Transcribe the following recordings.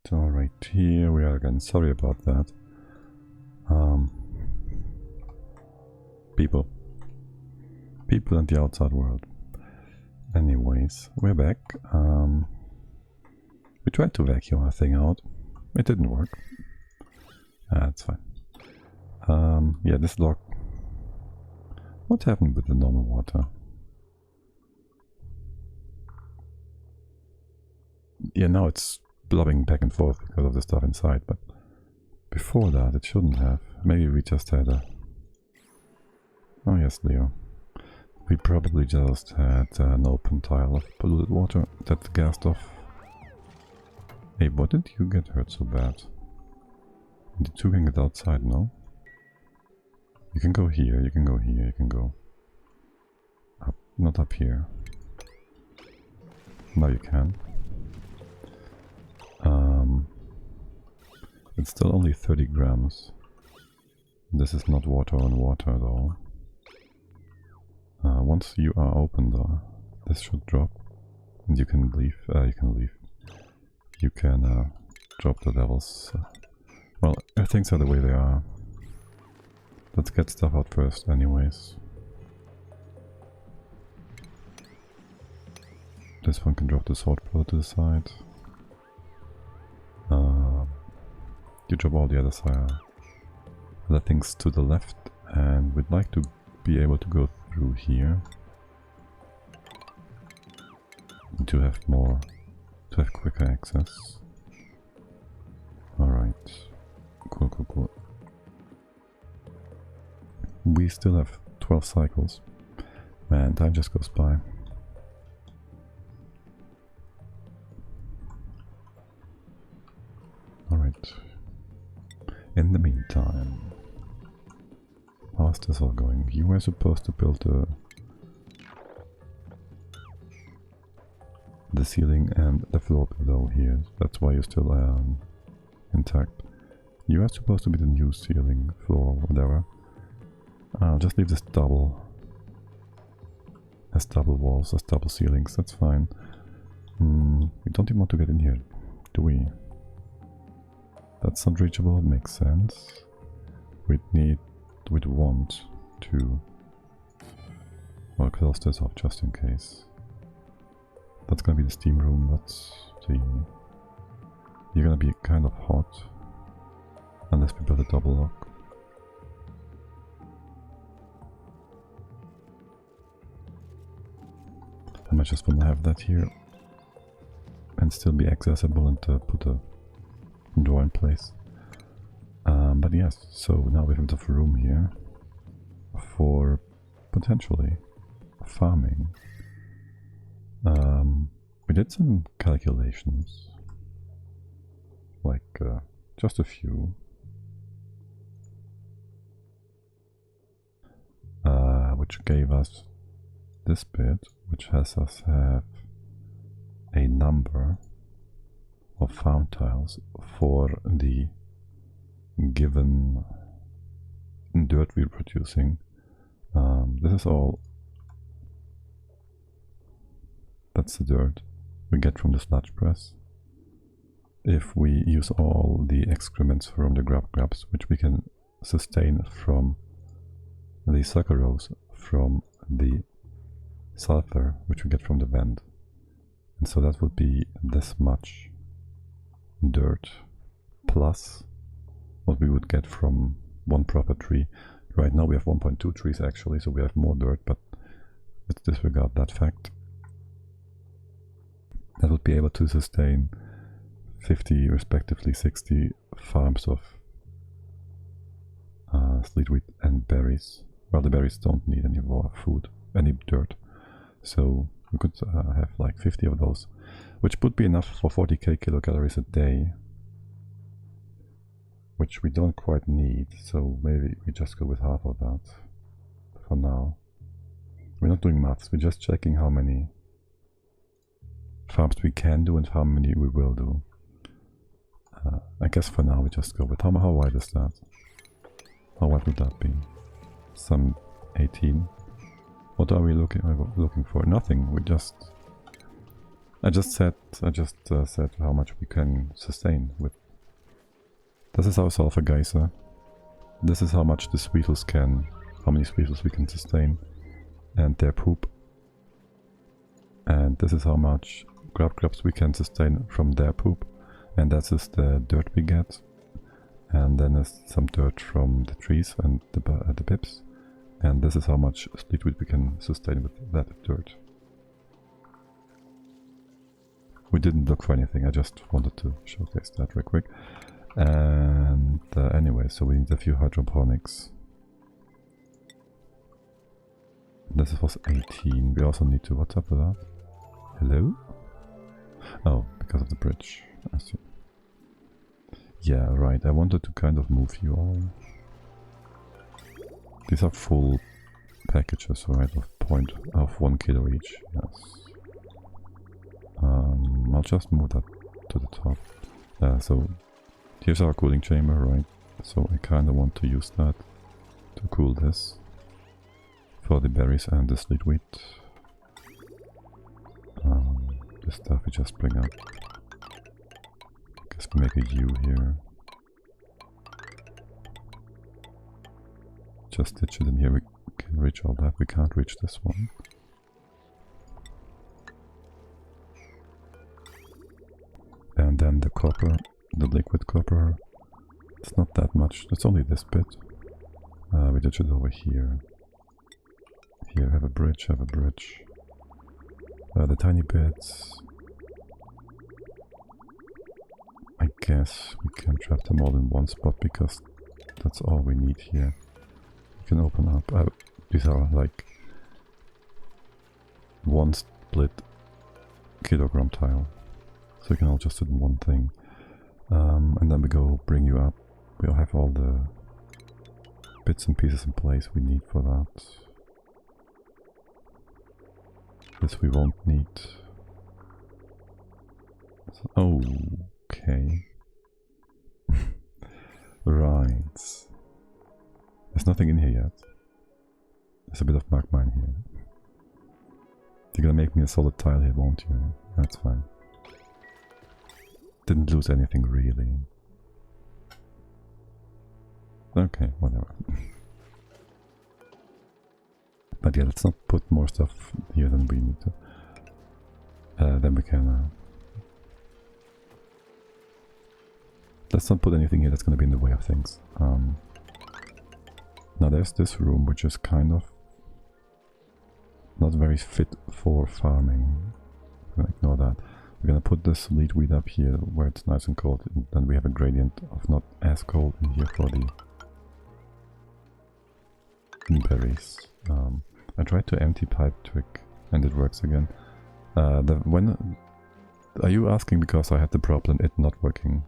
Alright, here we are again. Sorry about that. People in the outside world. Anyways, we're back. We tried to vacuum our thing out. It didn't work. That's fine. Yeah, this log. What happened with the normal water? Yeah, now it's blobbing back and forth because of the stuff inside, but before that it shouldn't have. Maybe we just had a... Oh yes, Leo. We probably just had an open tile of polluted water that gassed off. Hey, why did you get hurt so bad? Did you can get outside, no? You can go here, you can go here, you can go up, not up here. Now you can. It's still only 30 grams. This is not water on water though. Once you are open though, this should drop and you can leave. You can drop the levels. Well, things are the way they are. Let's get stuff out first anyways. This one can drop the sword pillar to the side. You drop all the other things to the left, and we'd like to be able to go through here to have quicker access. Alright, cool. We still have 12 cycles. Man, time just goes by. Alright. In the meantime, how's this all going? You were supposed to build the ceiling and the floor below here. That's why you're still intact. You are supposed to be the new ceiling, floor, whatever. I'll just leave this double walls, as double ceilings. That's fine. We don't even want to get in here, do we? That's not reachable, makes sense. We'd want to... Well, close this off just in case. That's gonna be the steam room, let's see. You're gonna be kind of hot. Unless we build a double lock. I might just want to have that here. And still be accessible and put a door in place. But yes, so now we have enough room here for potentially farming. We did some calculations, like just a few, which gave us this bit, which has us have a number of farm tiles for the given dirt we're producing. This is all, that's the dirt we get from the sludge press. If we use all the excrements from the grubs, which we can sustain from the sucrose, from the sulfur, which we get from the vent. And so that would be this much dirt plus what we would get from one proper tree. Right now we have 1.2 trees actually, so we have more dirt, but let's disregard that fact. That would be able to sustain 50, respectively 60 farms of sleet wheat and berries. Well, the berries don't need any more food, any dirt. So we could have like 50 of those, which would be enough for 40k kilocalories a day, which we don't quite need, so maybe we just go with half of that for now. We're not doing maths, we're just checking how many farms we can do and how many we will do. I guess for now we just go with how wide is that? How wide would that be? Some 18. What are we looking for? Nothing. We just I just said how much we can sustain with. This is our sulfur geyser. This is how much the sweetles can, how many sweetles we can sustain, and their poop. And this is how much grubs we can sustain from their poop, and that is the dirt we get. And then there's some dirt from the trees and the pips, and this is how much sleetweed we can sustain with that dirt. We didn't look for anything, I just wanted to showcase that real quick. And anyway, so we need a few hydroponics. This was 18. We also need to... What's up with that? Hello? Oh, because of the bridge. I see. Yeah, right. I wanted to kind of move you all. These are full packages, right? Of 1 kilo each. Yes. I'll just move that to the top. So here's our cooling chamber, right? So I kind of want to use that to cool this for the berries and the sleetweed. The stuff we just bring up. Guess we make a U here. Just stitch it in here. We can reach all that. We can't reach this one. And then the copper, the liquid copper. It's not that much. It's only this bit. We ditch it over here. Here, have a bridge, have a bridge. The tiny bits. I guess we can trap them all in one spot because that's all we need here. We can open up. These are like one split kilogram tile. So we can all just do one thing. And then we go bring you up. We'll have all the bits and pieces in place we need for that. This we won't need. So, okay. Right. There's nothing in here yet. There's a bit of magma in here. You're gonna make me a solid tile here, won't you? That's fine. Didn't lose anything really. Okay, whatever. But yeah, let's not put more stuff here than we need to. Then we can... let's not put anything here that's going to be in the way of things. Now there's this room which is kind of not very fit for farming. I'm going to ignore that. We're going to put this sleetweed up here where it's nice and cold, and then we have a gradient of not as cold in here for the berries. I tried to empty pipe trick and it works again. Are you asking because I had the problem it not working?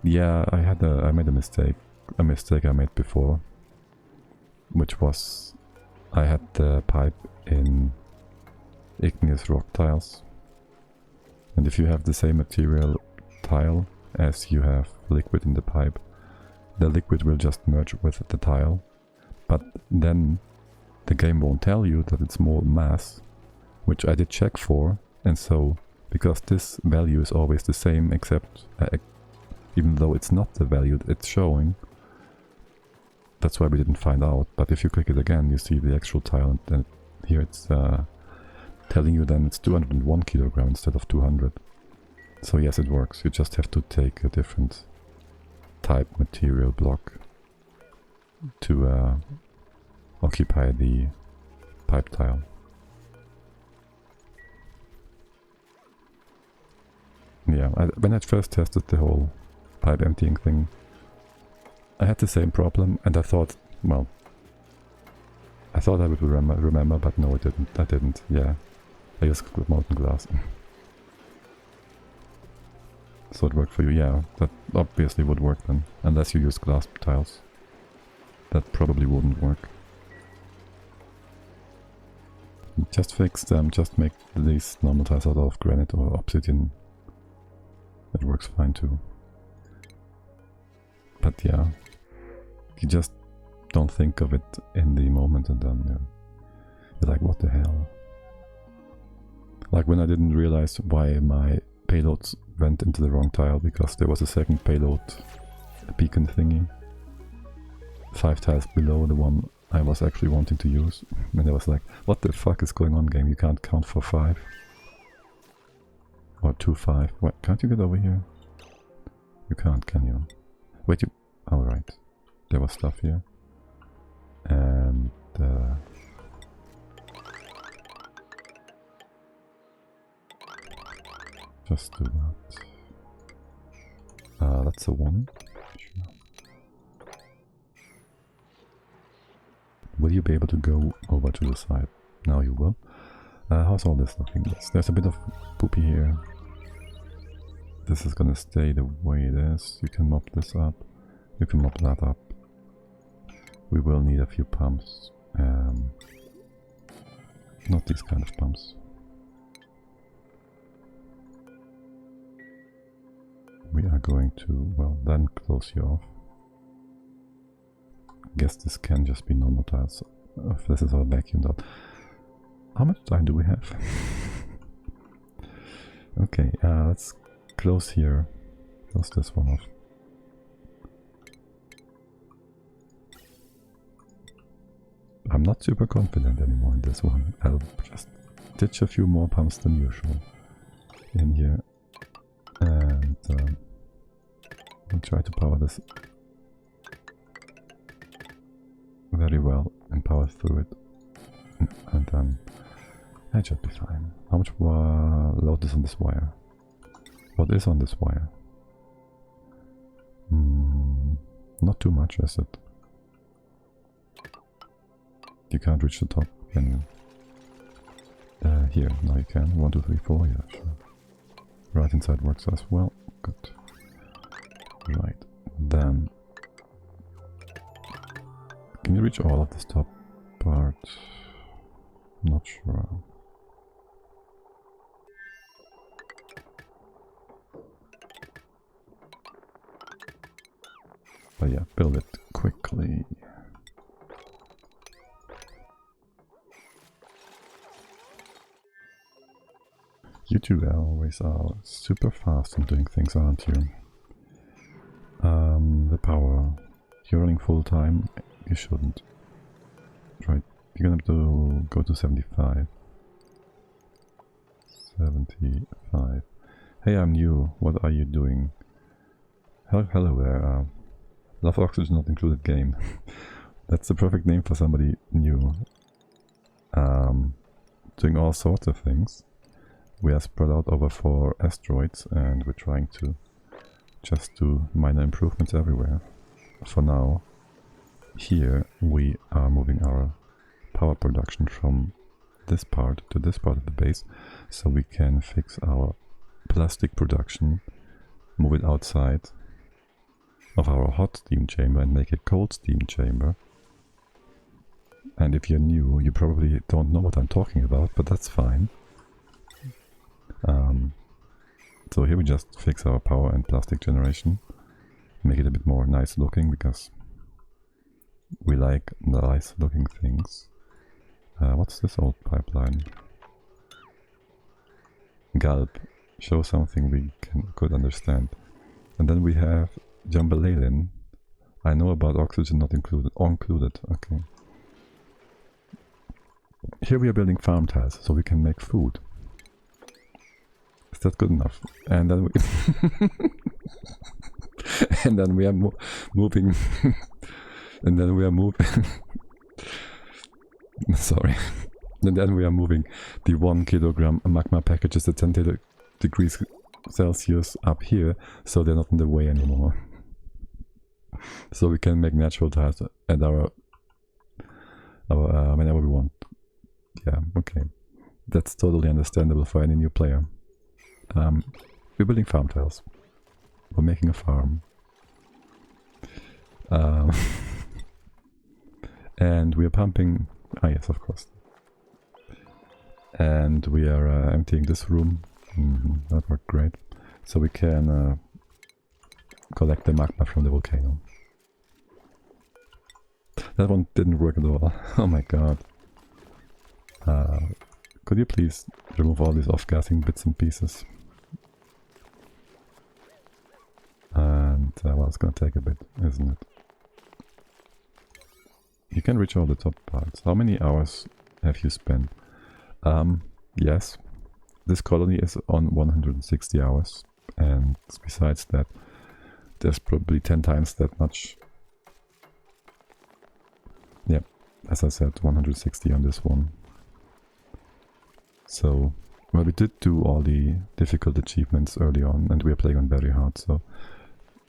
Yeah, I made a mistake. A mistake I made before, which was I had the pipe in igneous rock tiles, and if you have the same material tile as you have liquid in the pipe, the liquid will just merge with the tile, but then the game won't tell you that it's more mass, which I did check for, and so because this value is always the same except even though it's not the value it's showing, that's why we didn't find out. But if you click it again, you see the actual tile, and then here it's telling you then it's 201 kilogram instead of 200. So yes, it works. You just have to take a different type material block to occupy the pipe tile. Yeah, when I first tested the whole pipe emptying thing, I had the same problem, and I thought, well, I thought I would remember, but no, it didn't. I didn't. Yeah, I used molten glass. So it worked for you. Yeah, that obviously would work then, unless you use glass tiles. That probably wouldn't work. Just fix them. Just make these normal tiles out of granite or obsidian. It works fine too. But yeah, you just don't think of it in the moment, and then you're like, what the hell? Like when I didn't realize why my payloads went into the wrong tile, because there was a second payload, a beacon thingy, 5 tiles below the one I was actually wanting to use. And I was like, what the fuck is going on, game? You can't count for 5. Or 2, 5. What? Can't you get over here? You can't, can you? Wait, you... Oh, right. There was stuff here. And... just do that. That's a 1. Sure. Will you be able to go over to the side? Now you will. How's all this looking? There's a bit of poopy here. This is gonna stay the way it is. You can mop this up. You can mop that up. We will need a few pumps. Not these kind of pumps. We are going to, well, then close you off. Guess this can just be normal tiles. If this is our vacuum dot. How much time do we have? Okay, let's close here. Close this one off. I'm not super confident anymore in this one. I'll just ditch a few more pumps than usual in here. And I'll try to power this very well and power through it. And then that should be fine. How much load is on this wire? What is on this wire? Not too much, is it? You can't reach the top, can you? Here, now you can. 1, 2, 3, 4, yeah, sure. Right inside works as well. Good. Right, then... Can you reach all of this top part? Not sure. But yeah, build it quickly. You two always are super fast in doing things, aren't you? The power. You're running full time. You shouldn't. Right, you're gonna have to go to 75. 75. Hey, I'm new. What are you doing? Hello there. Love Oxygen Not Included game. That's the perfect name for somebody new. Doing all sorts of things. We are spread out over 4 asteroids and we're trying to just do minor improvements everywhere. For now, here we are moving our power production from this part to this part of the base so we can fix our plastic production, move it outside of our hot steam chamber and make a cold steam chamber. And if you're new, you probably don't know what I'm talking about, but that's fine. So here we just fix our power and plastic generation, make it a bit more nice looking because we like nice looking things. What's this old pipeline? Gulp. Show something we could understand. And then we have Jambalalin. I know about oxygen not included. Included, okay. Here we are building farm tiles so we can make food. Is that good enough? And then we and then we are moving and then we are moving sorry. And then we are moving the 1 kilogram magma packages at 10 degrees Celsius up here so they're not in the way anymore. So we can make natural tiles at our whenever we want. Yeah, okay. That's totally understandable for any new player. We're building farm tiles. We're making a farm. And we are pumping... Ah yes, of course. And we are emptying this room. That worked great. So we can collect the magma from the volcano. That one didn't work at all. Oh my god. could you please remove all these off-gassing bits and pieces? And, well, it's gonna take a bit, isn't it? You can reach all the top parts. How many hours have you spent? Yes, this colony is on 160 hours, and besides that, there's probably 10 times that much. Yeah, as I said, 160 on this one. So, well, we did do all the difficult achievements early on, and we are playing on very hard, so...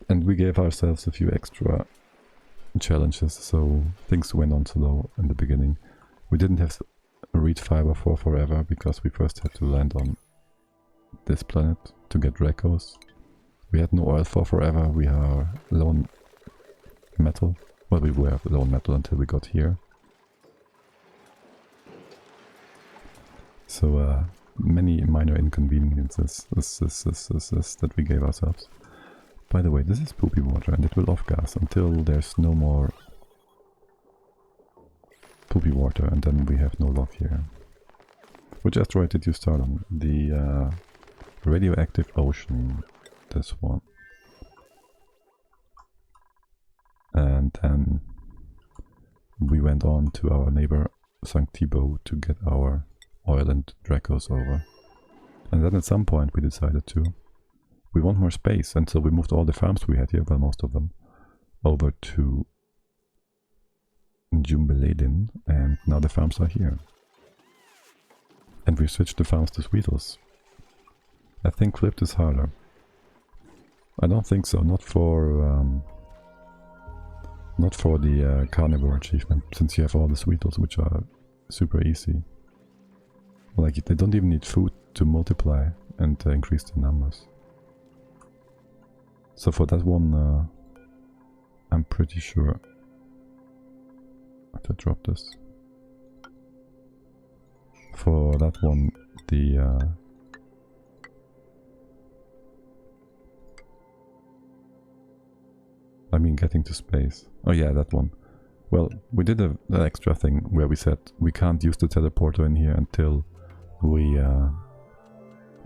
And we gave ourselves a few extra challenges, so things went on slow in the beginning. We didn't have reed fiber for forever, because we first had to land on this planet to get Dracos. We had no oil for forever, we are lone metal. Well, we were lone metal until we got here. So, many minor inconveniences that we gave ourselves. By the way, this is poopy water and it will off-gas until there's no more poopy water, and then we have no luck here. Which asteroid did you start on? The Radioactive Ocean, this one. And then we went on to our neighbor St. Thibault to get our oil and Dracos over. And then at some point we decided we want more space, and so we moved all the farms we had here, well, most of them, over to Jumbeledin, and now the farms are here. And we switched the farms to Sweetles. I think flipped is harder. I don't think so, not for the carnivore achievement, since you have all the Sweetles, which are super easy. Like, they don't even need food to multiply and increase the numbers. So for that one, I'm pretty sure I have to drop this. For that one, I mean getting to space. Oh yeah, that one. Well, we did an extra thing where we said we can't use the teleporter in here until we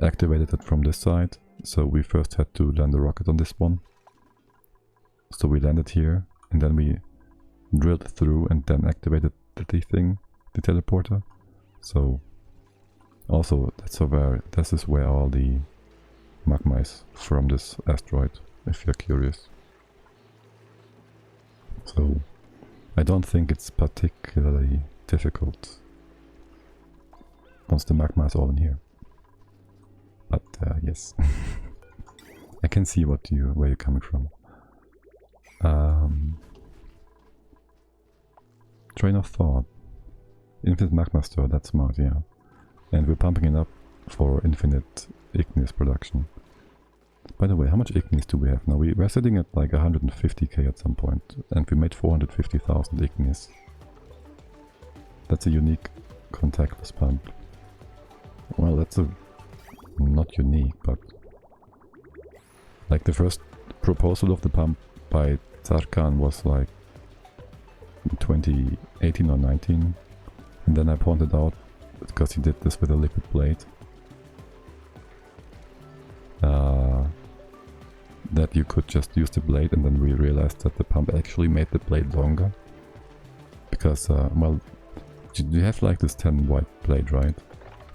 activated it from this side. So we first had to land the rocket on this one. So we landed here, and then we drilled through and then activated the teleporter. So also this is where all the magma is from this asteroid, if you're curious. So I don't think it's particularly difficult once the magma is all in here. But yes, I can see where you're coming from. Train of thought. Infinite magma store, that's smart, yeah. And we're pumping it up for infinite igneous production. By the way, how much igneous do we have now? We're sitting at like 150k at some point, and we made 450,000 igneous. That's a unique contactless pump. Well, that's not unique, but like the first proposal of the pump by Zarkan was like 2018 or 19, and then I pointed out, because he did this with a liquid blade, that you could just use the blade, and then we realized that the pump actually made the blade longer, because well, you have like this 10 wide blade, right?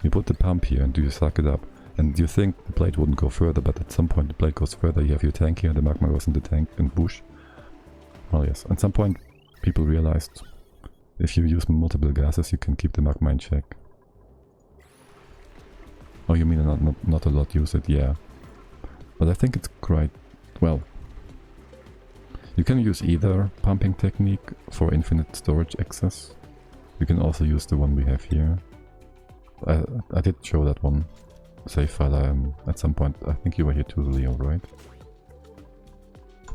You put the pump here and you suck it up, and you think the blade wouldn't go further, but at some point the blade goes further. You have your tank here, the magma goes in the tank and bush. Well, yes, at some point people realized if you use multiple gases you can keep the magma in check. Oh, you mean not a lot use it? Yeah. But I think it's quite... well, you can use either pumping technique for infinite storage access. You can also use the one we have here. I did show that one save file at some point. I think you were here too, Leo, right?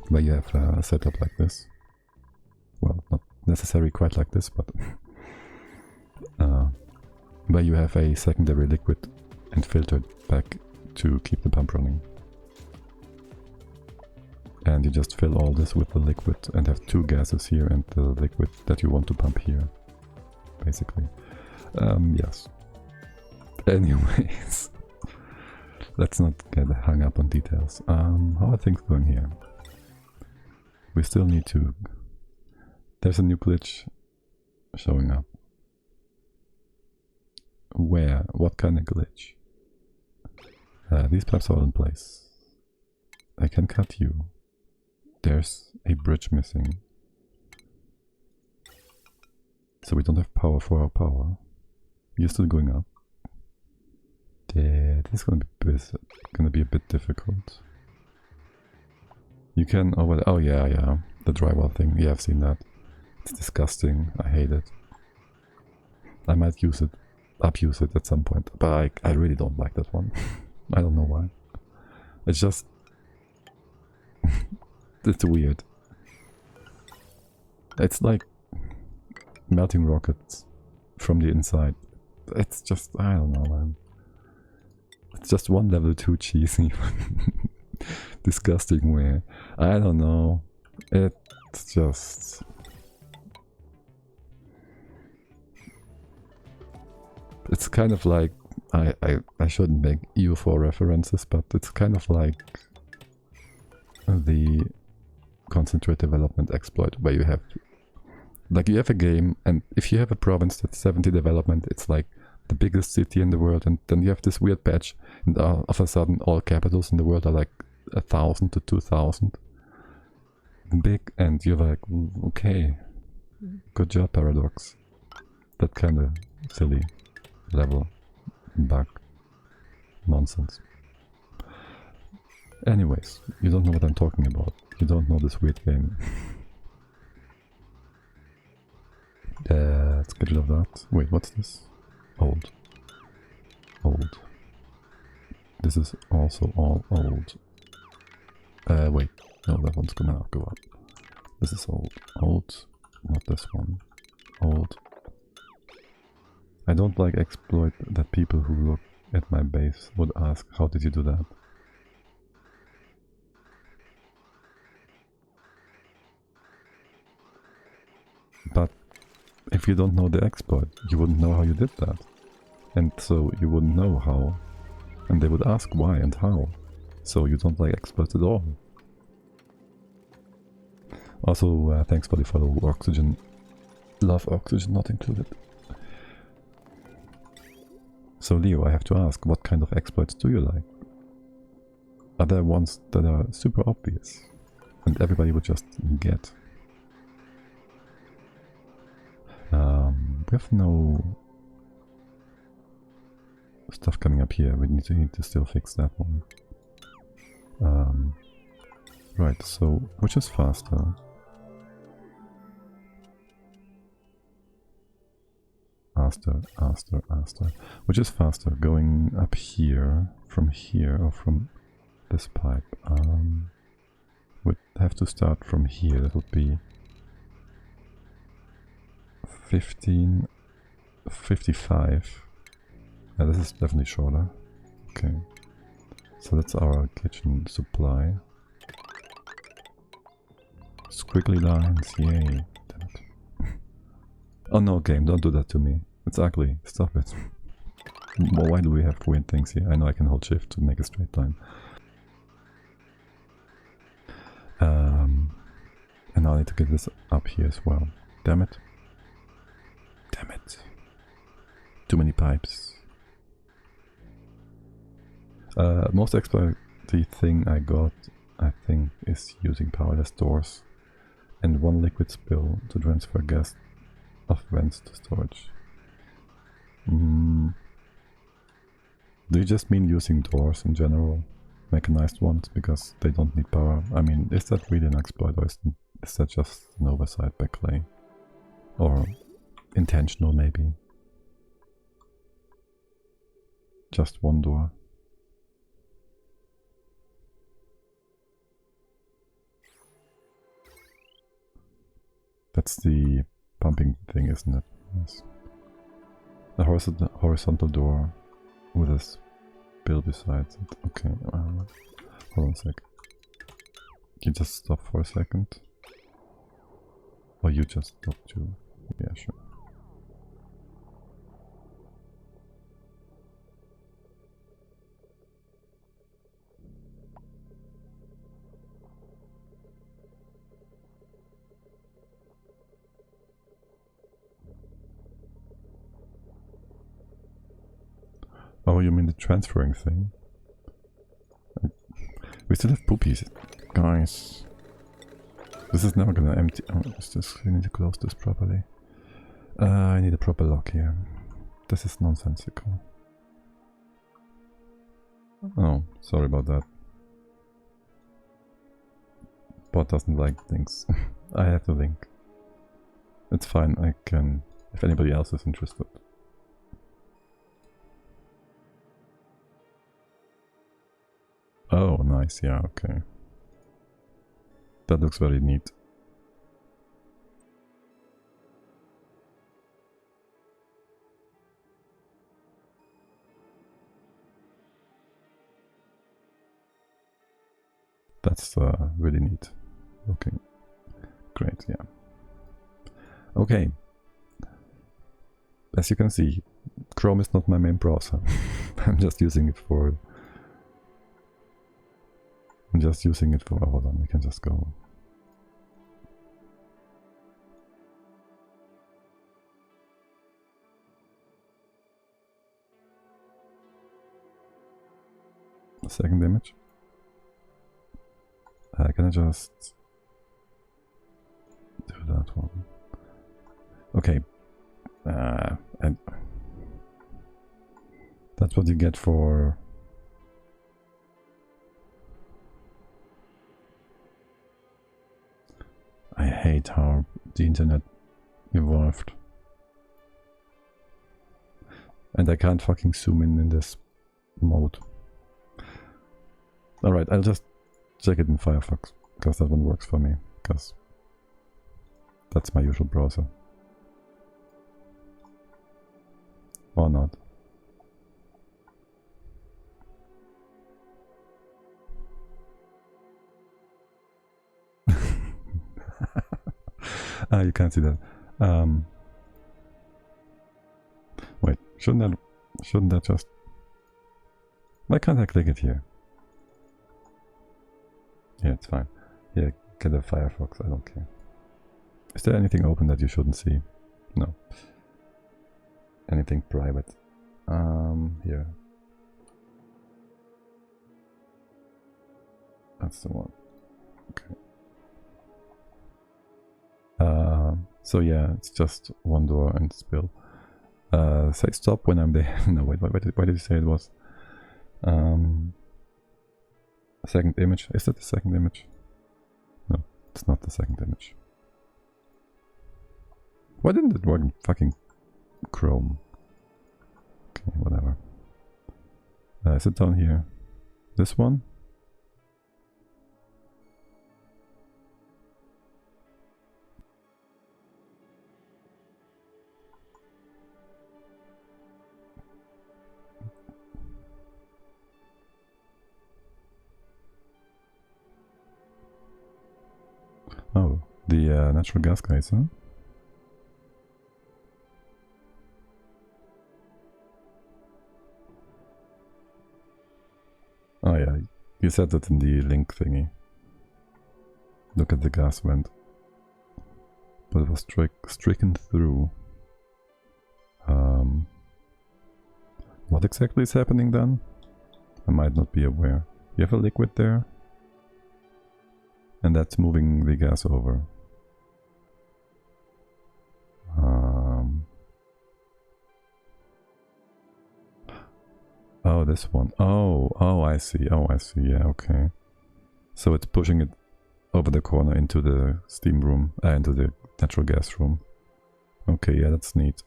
Where you have a setup like this. Well, not necessarily quite like this, but where you have a secondary liquid and filtered back to keep the pump running. And you just fill all this with the liquid and have two gases here and the liquid that you want to pump here, basically. Yes. Anyways, let's not get hung up on details. How are things going here? We still need to... There's a new glitch showing up. Where? What kind of glitch? These pipes are all in place. I can cut you. There's a bridge missing. So we don't have power for our power. You're still going up. This is gonna be a bit difficult. You can oh yeah, the drywall thing. Yeah, I've seen that. It's disgusting. I hate it. I might abuse it at some point, but I really don't like that one. I don't know why. It's just it's weird. It's like melting rockets from the inside. It's just, I don't know, man. It's just one level too cheesy. Disgusting way. I don't know. It's just... It's kind of like... I shouldn't make EU4 references, but it's kind of like the concentrate development exploit, where you have... Like, you have a game, and if you have a province that's 70 development, it's like the biggest city in the world, and then you have this weird patch, and all of a sudden all capitals in the world are like 1,000 to 2,000 big, and you're like, okay, good job, Paradox. That kind of silly level bug nonsense. Anyways, you don't know what I'm talking about. You don't know this weird game. Let's get rid of that. Wait, what's this? Old. Old. This is also all old. Wait. No, that one's gonna go up. This is old. Old. Not this one. Old. I don't like exploit that people who look at my base would ask, how did you do that? But if you don't know the exploit, you wouldn't know how you did that. And so you wouldn't know how. And they would ask why and how. So you don't like exploits at all. Also, thanks for the follow, Oxygen. Love Oxygen not included. So Leo, I have to ask, what kind of exploits do you like? Are there ones that are super obvious and everybody would just get? We have no stuff coming up here. We need to still fix that one. Right, so which is faster? Aster. Which is faster, going up here, from here, or from this pipe? Would have to start from here. That would be 15, 55. Yeah, this is definitely shorter. Okay. So that's our kitchen supply. Squiggly lines, yay. Damn it. Oh no, game, don't do that to me. It's ugly. Stop it. Well, why do we have weird things here? I know I can hold shift to make a straight line. And now I need to get this up here as well. Damn it. Damn it. Too many pipes. Most exploity thing I got, I think, is using powerless doors and one liquid spill to transfer gas of vents to storage. Do you just mean using doors in general? Mechanized ones, because they don't need power? I mean, is that really an exploit, or is that just an oversight by Clay? Or intentional, maybe? Just one door. That's the pumping thing, isn't it? Yes. A horizontal door with a spill besides it. Okay, hold on a sec. Can you just stop for a second? Or you just stop too? Yeah, sure. you mean the transferring thing? We still have poopies. Guys. This is never gonna empty. Oh, is this? We need to close this properly. I need a proper lock here. This is nonsensical. Oh, sorry about that. Bot doesn't like things. I have the link. It's fine, I can... if anybody else is interested. Oh, nice, yeah, okay. That looks very neat. That's really neat looking. Great, yeah. Okay. As you can see, Chrome is not my main browser. I'm just using it for... hold on, we can just go. The second image. Can I just do that one? Okay. And that's what you get for... I hate how the internet evolved. And I can't fucking zoom in this mode. Alright, I'll just check it in Firefox, because that one works for me, because that's my usual browser. Or not. Ah, you can't see that. Wait, shouldn't that just... Why can't I click it here? Yeah, it's fine. Yeah, get a Firefox, I don't care. Is there anything open that you shouldn't see? No. Anything private? Here. That's the one. Okay. So yeah, it's just one door and spill. Say stop when I'm there. No, wait, why did you say it was? Second image. Is that the second image? No, it's not the second image. Why didn't it work in fucking Chrome? Okay, whatever. Is it down here? This one? Oh, the natural gas guys, huh? Oh yeah, you said that in the link thingy. Look at the gas vent. But it was stricken through. What exactly is happening then? I might not be aware. You have a liquid there? And that's moving the gas over. Oh, this one. Oh, I see. Oh, I see. Yeah, okay. So it's pushing it over the corner into the steam room, into the natural gas room. Okay, yeah, that's neat.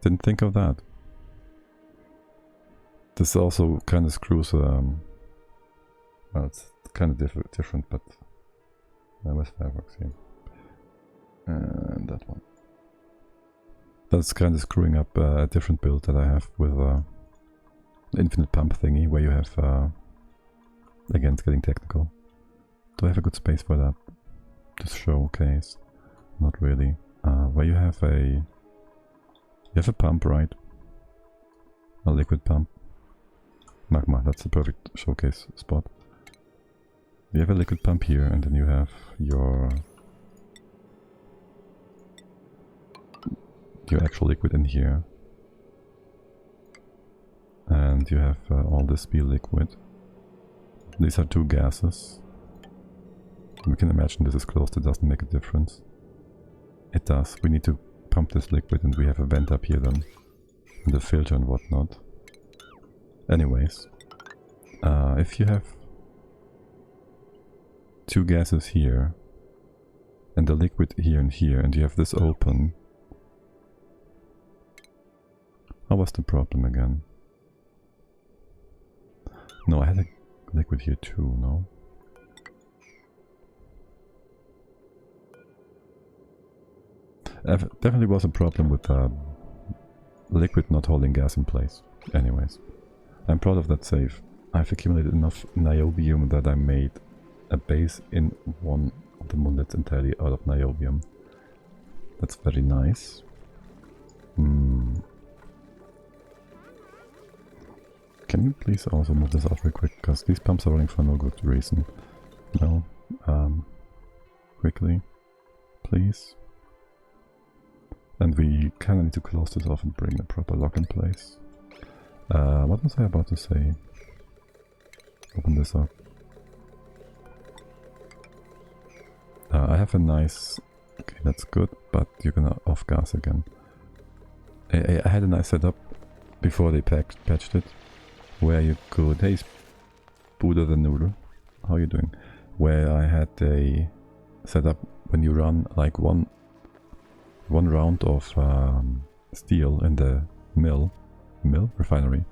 Didn't think of that. This also kind of screws, well, it's kind of different, but with Firefox here. And that one. That's kind of screwing up a different build that I have with the infinite pump thingy, where you have, again, it's getting technical. Do I have a good space for that? To showcase? Not really. Where you have a pump, right? A liquid pump. Magma, that's the perfect showcase spot. You have a liquid pump here, and then you have your actual liquid in here. And you have all this be liquid. These are two gases. We can imagine this is closed, it doesn't make a difference. It does. We need to pump this liquid and we have a vent up here then. And the filter and whatnot. Anyways. If you have two gases here and the liquid here and you have this open. What was the problem again? No, I had a liquid here too, no? Definitely was a problem with liquid not holding gas in place. Anyways, I'm proud of that save. I've accumulated enough niobium that I made a base in one of the moonlets entirely out of niobium. That's very nice. Can you please also move this out real quick, because these pumps are running for no good reason. No, quickly, please. And we kinda need to close this off and bring a proper lock in place. What was I about to say? Open this up. I have a nice... Okay, that's good, but you're gonna off gas again. I had a nice setup before they patched it, where you could... Hey, Buddha the Noodle, how are you doing? Where I had a setup when you run like one round of steel in the refinery,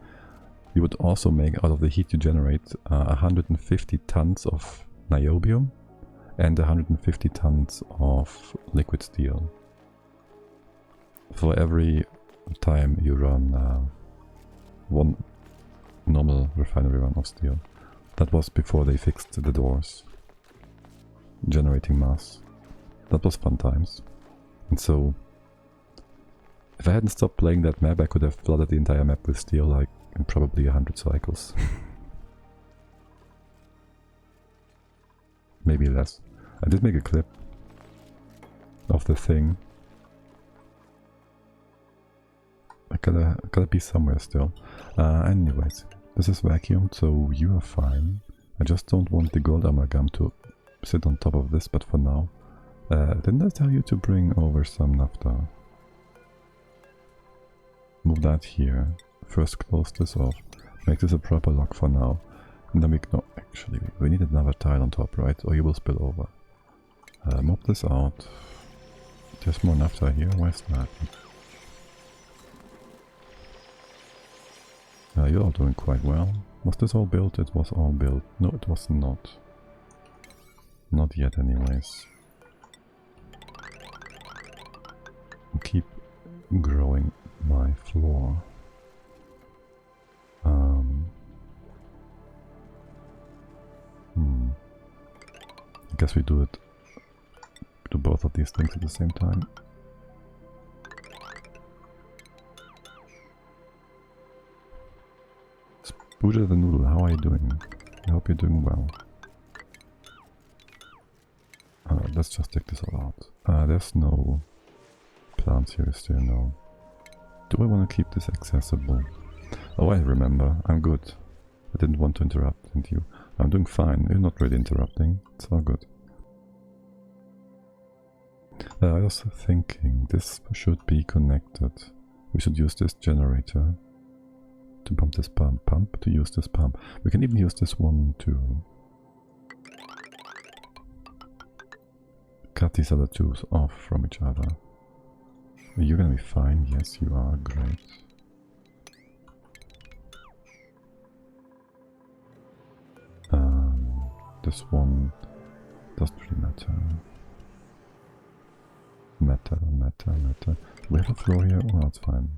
you would also make out of the heat you generate 150 tons of niobium and 150 tons of liquid steel for every time you run one normal refinery run of steel. That was before they fixed the doors, generating mass. That was fun times. And so, if I hadn't stopped playing that map, I could have flooded the entire map with steel like in probably 100 cycles. Maybe less. I did make a clip of the thing. I gotta be somewhere still. Anyways, this is vacuumed, so you are fine. I just don't want the gold amalgam to sit on top of this, but for now. Didn't I tell you to bring over some naphtha? Move that here. First close this off. Make this a proper lock for now. And then no, actually, we need another tile on top, right? Or you will spill over. Mop this out. There's more naphtha here. Where's that? You're all doing quite well. Was this all built? It was all built. No, it was not. Not yet anyways. Keep growing my floor. I guess we do both of these things at the same time. Buddha the Noodle, how are you doing? I hope you're doing well. Let's just take this all out. There's no plants here, is there? No. Do I want to keep this accessible? Oh, I remember. I'm good. I didn't want to interrupt, didn't you? I'm doing fine. You're not really interrupting. It's all good. I was thinking this should be connected. We should use this generator to pump this pump to use this pump. We can even use this one to cut these other two off from each other. You're gonna be fine. Yes, you are. Great. This one doesn't really matter. Matter. Do we have a floor here? Oh, that's fine.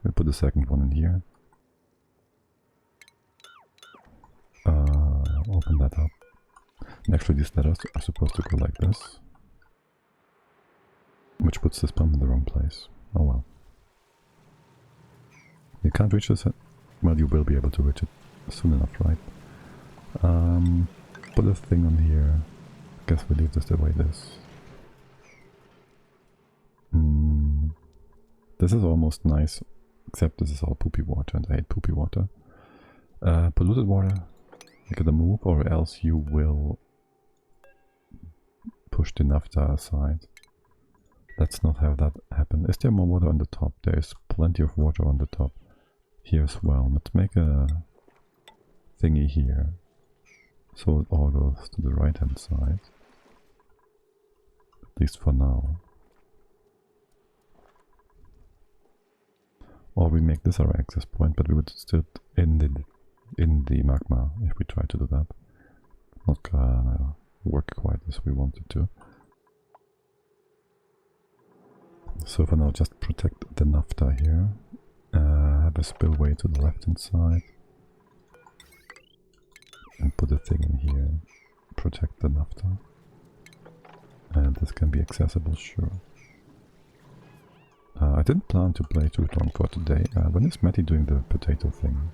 We'll put the second one in here. Open that up. And actually these letters are supposed to go like this. Which puts this pump in the wrong place. Oh well. You can't reach this? Well, you will be able to reach it soon enough, right? Put a thing on here. Guess we leave this the way it is. This is almost nice Except this is all poopy water and I hate poopy water. Polluted water, make it a move or else you will push the naphtha aside. Let's not have that happen. Is there more water on the top? There is plenty of water on the top. Here as well. Let's make a thingy here. So it all goes to the right hand side. At least for now. Or we make this our access point, but we would still in the magma if we try to do that. Not gonna work quite as we wanted to. So for now, just protect the naphtha here. Have a spillway to the left hand side. And put a thing in here. Protect the naphtha. And this can be accessible, sure. I didn't plan to play too long for today. When is Matty doing the potato thing?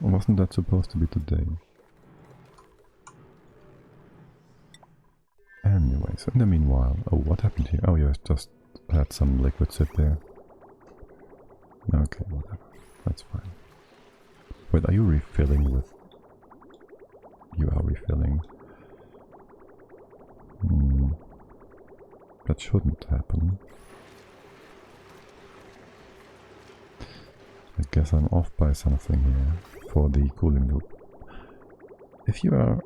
Or wasn't that supposed to be today? Anyways, in the meanwhile... Oh, what happened here? Oh, you just had some liquid sit there. Okay, whatever. That's fine. Wait, are you refilling with... You are refilling. That shouldn't happen. I guess I'm off by something here for the cooling loop. If you are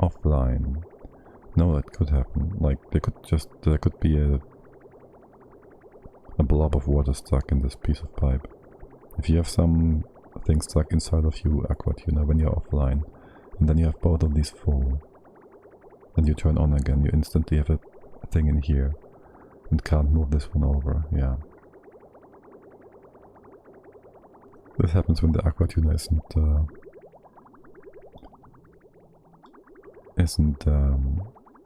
offline, no, that could happen. Like there could be a blob of water stuck in this piece of pipe. If you have some thing stuck inside of you, aquatuna, when you're offline, and then you have both of these full, and you turn on again, you instantly have a thing in here and can't move this one over. Yeah. This happens when the aquatuna isn't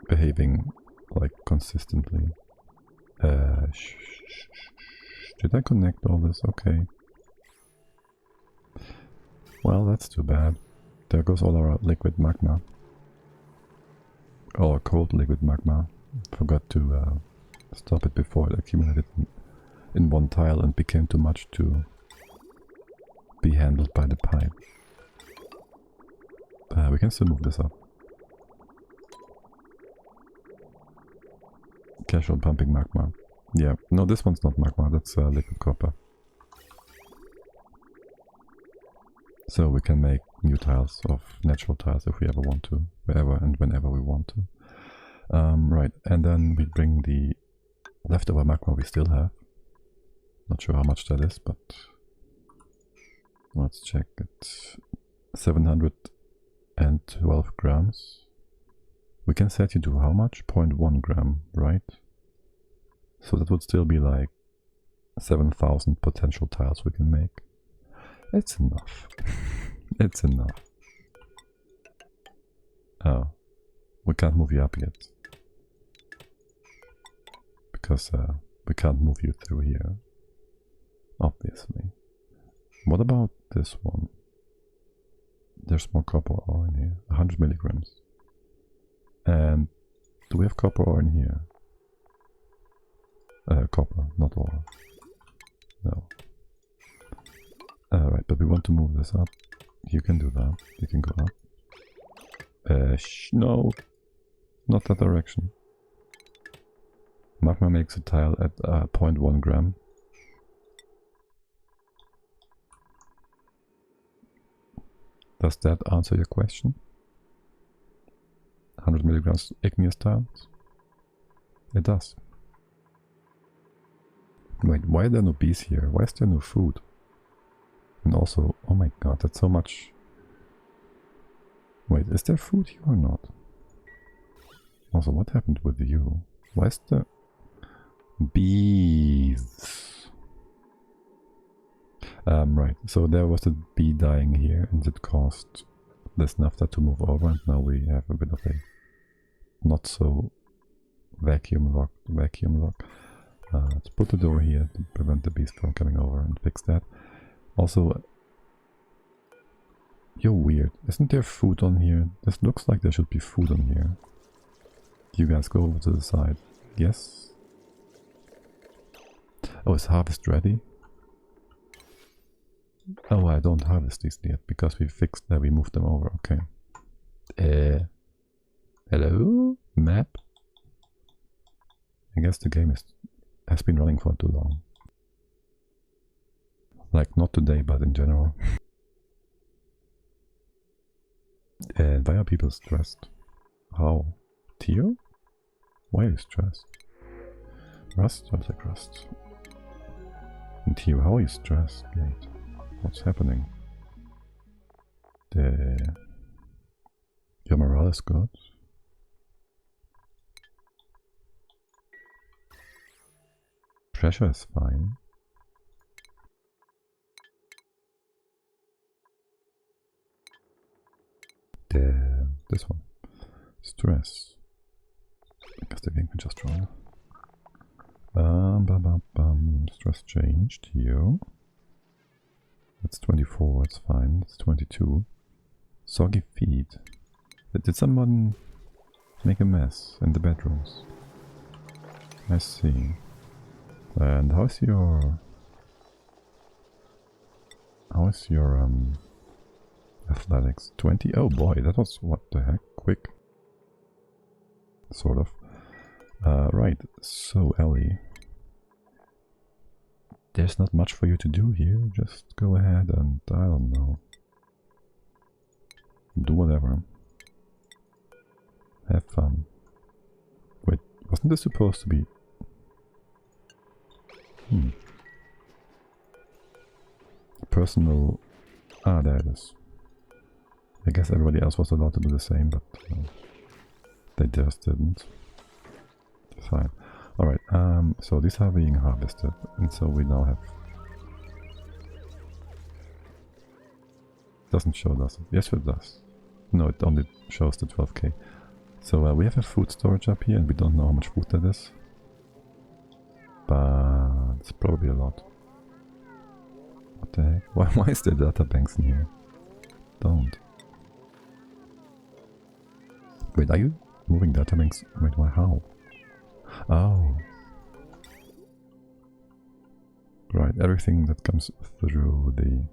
behaving like consistently. Did I connect all this? Okay. Well, that's too bad. There goes all our liquid magma. Or cold liquid magma. Forgot to stop it before it accumulated in one tile and became too much to be handled by the pipe. We can still move this up. Casual pumping magma. Yeah, no, this one's not magma, that's liquid copper. So we can make new tiles of natural tiles if we ever want to, wherever and whenever we want to. Right, and then we bring the leftover magma we still have. Not sure how much that is, but let's check it. 712 grams. We can set you to how much? 0.1 gram, right? So that would still be like 7,000 potential tiles we can make. It's enough. It's enough. Oh, we can't move you up yet. Because we can't move you through here. Obviously. What about this one? There's more copper ore in here. 100 milligrams. And do we have copper ore in here? Copper, not ore. No. Right, but we want to move this up. You can do that. You can go up. No. Not that direction. Magma makes a tile at 0.1 gram. Does that answer your question? 100 milligrams igneous tiles? It does. Wait, why are there no bees here? Why is there no food? And also, oh my god, that's so much. Wait, is there food here or not? Also, what happened with you? Why is there bees? Right, so there was a bee dying here and it caused this naphtha to move over, and now we have a bit of a not so vacuum lock. Let's put the door here to prevent the bees from coming over and fix that. Also, You're weird. Isn't there food on here? This looks like there should be food on here. You guys go over to the side. Yes? Oh, is harvest ready? Oh, I don't harvest these yet because we fixed that. We moved them over. Okay. Hello? Map? I guess the game has been running for too long. Like, not today, but in general. And why are people stressed? How? Tier? Why are you stressed? Rust? I was like Rust. And Tier, how are you stressed, mate? What's happening? Your morale is good. Pressure is fine. This one. Stress. I guess the game can just run. Stress changed here. That's 24, it's fine. It's 22. Soggy feet. Did someone make a mess in the bedrooms? I see. And how's your athletics? 20? Oh boy, that was, what the heck, quick. Sort of. Right, so Ellie. There's not much for you to do here, just go ahead and, I don't know. Do whatever. Have fun. Wait, wasn't this supposed to be... Personal... Ah, there it is. I guess everybody else was allowed to do the same, but they just didn't. Fine. Alright, so these are being harvested, and so we now have... Doesn't show, does it? Yes, it does. No, it only shows the 12k. So we have a food storage up here, and we don't know how much food that is. But it's probably a lot. What the heck? Why is there data banks in here? Don't. Wait, are you moving data banks? Wait, why? How? Oh. Right, everything that comes through the...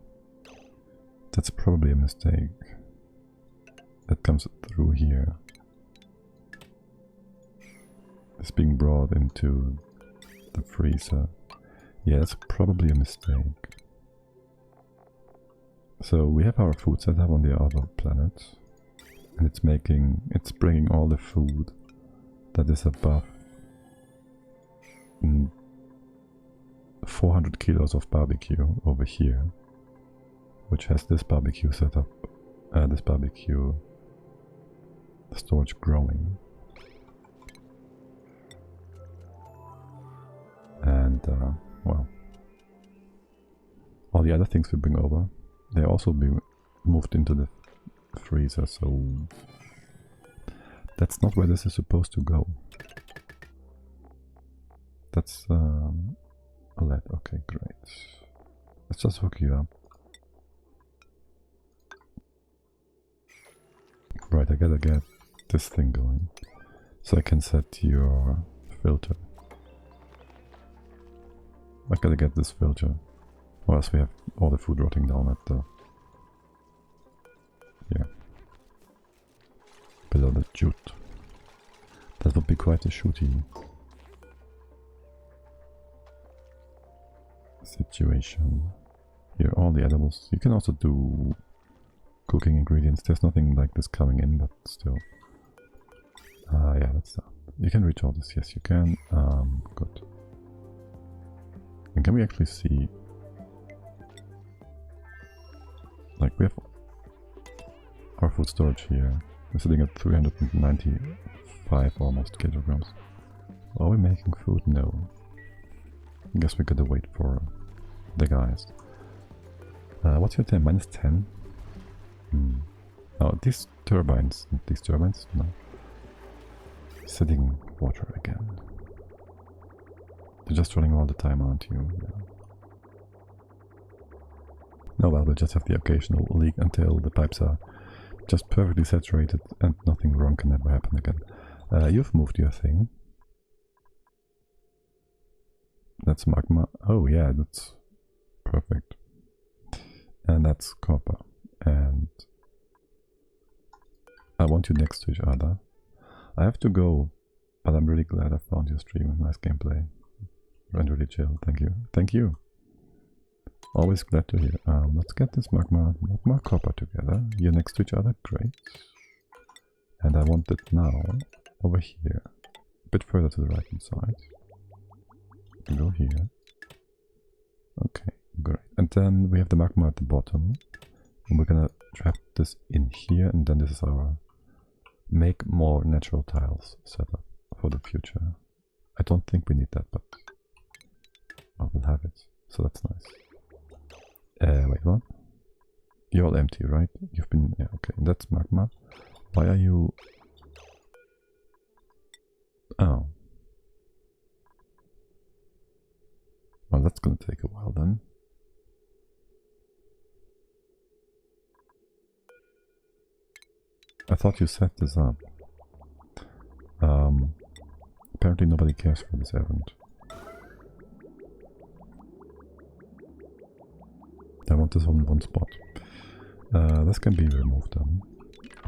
That's probably a mistake. That comes through here. It's being brought into the freezer. Yeah, it's probably a mistake. So we have our food set up on the other planet. And it's bringing all the food that is above 400 kilos of barbecue over here, which has this barbecue setup, this barbecue storage growing. And, well, all the other things we bring over, they also be moved into the freezer, so that's not where this is supposed to go. That's a LED. Okay, great. Let's just hook you up. Right, I gotta get this thing going so I can set your filter. I gotta get this filter, or else we have all the food rotting down at the... yeah. Below the jute. That would be quite a shooty situation. Here, all the edibles. You can also do cooking ingredients. There's nothing like this coming in, but still. Yeah, that's that. You can reach all this. Yes, you can. Good. And can we actually see... like, we have our food storage here. We're sitting at 395 almost kilograms. Are we making food? No. I guess we gotta wait for the guys. What's your time? Minus 10? Oh, these turbines. No. Sitting water again. You're just running all the time, aren't you? Yeah. No, well, we'll just have the occasional leak until the pipes are just perfectly saturated and nothing wrong can ever happen again. You've moved your thing. That's magma. Oh yeah, that's perfect. And that's copper. And I want you next to each other. I have to go, but I'm really glad I found your stream. Nice gameplay. And really chill. Thank you. Thank you. Always glad to hear. Let's get this magma copper together. You're next to each other. Great. And I want it now over here. A bit further to the right hand side. Go here. Okay, great. And then we have the magma at the bottom. And we're gonna trap this in here, and then this is our make more natural tiles setup for the future. I don't think we need that, but I will have it. So that's nice. Wait, what? You're all empty, right? You've been... yeah, okay. That's magma. Why are you... oh. Well, that's gonna take a while then. I thought you set this up. Apparently nobody cares for this event. I want this on one spot. This can be removed then.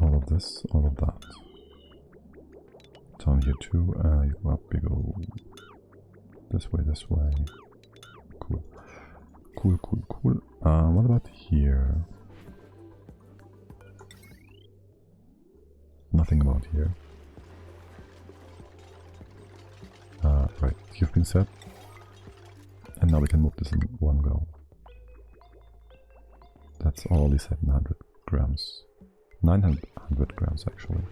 All of this, all of that. Down here too. You go up, you go this way, this way. Cool. Cool, cool, cool. What about here? Nothing about here. Right, you've been set. And now we can move this in one go. That's only 700 grams. 900 grams actually.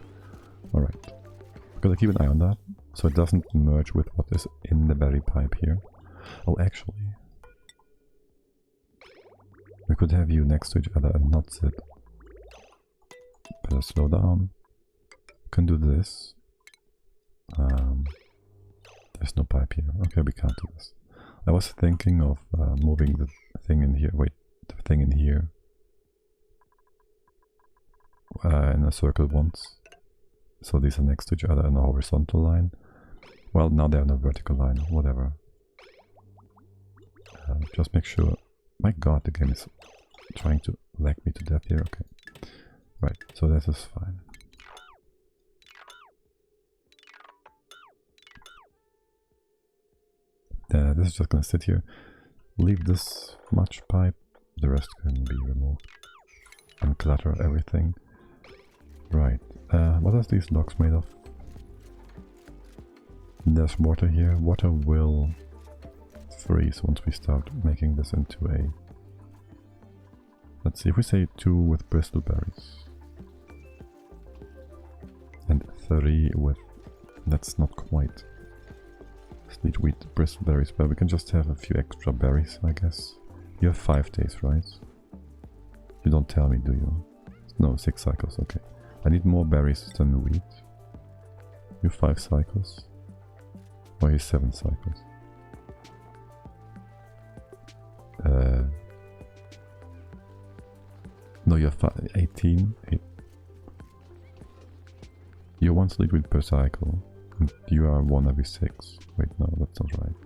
Alright. Gotta keep an eye on that, so it doesn't merge with what is in the berry pipe here. Oh, actually. We could have you next to each other and not sit. Better slow down. Can do this. There's no pipe here. Okay, we can't do this. I was thinking of moving the thing in here. Wait, the thing in here. In a circle once. So these are next to each other in a horizontal line. Well, now they're in a vertical line. Whatever. Just make sure... my god, the game is trying to lag me to death here. Okay. Right, so this is fine. This is just gonna sit here. Leave this much pipe. The rest can be removed. Unclutter everything. Right. What are these blocks made of? There's water here. Water will freeze once we start making this into a... let's see, if we say 2 with bristleberries. And 3 with... that's not quite... sweet wheat bristleberries, but we can just have a few extra berries, I guess. You have 5 days, right? You don't tell me, do you? No, 6 cycles, okay. I need more berries than wheat. You 5 cycles. Or you 7 cycles. No, you have 18. You're 1 sweet wheat per cycle. And you are 1 every 6. Wait, no, that's not right.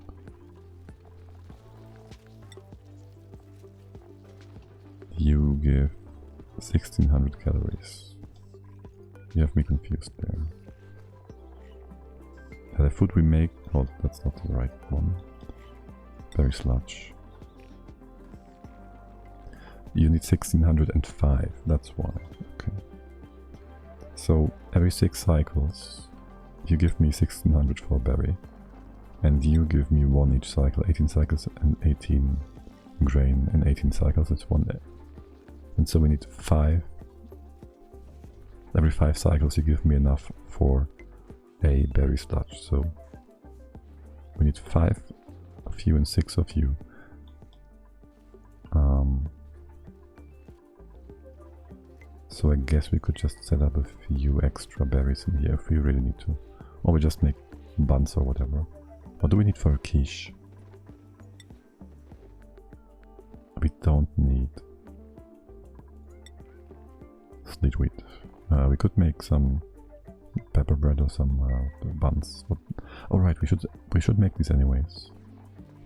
You give 1600 calories. You have me confused there. The food we make... oh, that's not the right one. Berry sludge. You need 1605, that's why. Okay. So, every 6 cycles, you give me 1600 for a berry. And you give me 1 each cycle, 18 cycles and 18 grain. In 18 cycles, it's 1 day. And so we need 5. Every 5 cycles you give me enough for a berry sludge. So we need 5 of you and 6 of you. So I guess we could just set up a few extra berries in here if we really need to. Or we just make buns or whatever. What do we need for a quiche? We don't need Sleet wheat. We could make some pepper bread or some buns. All right, we should make these anyways.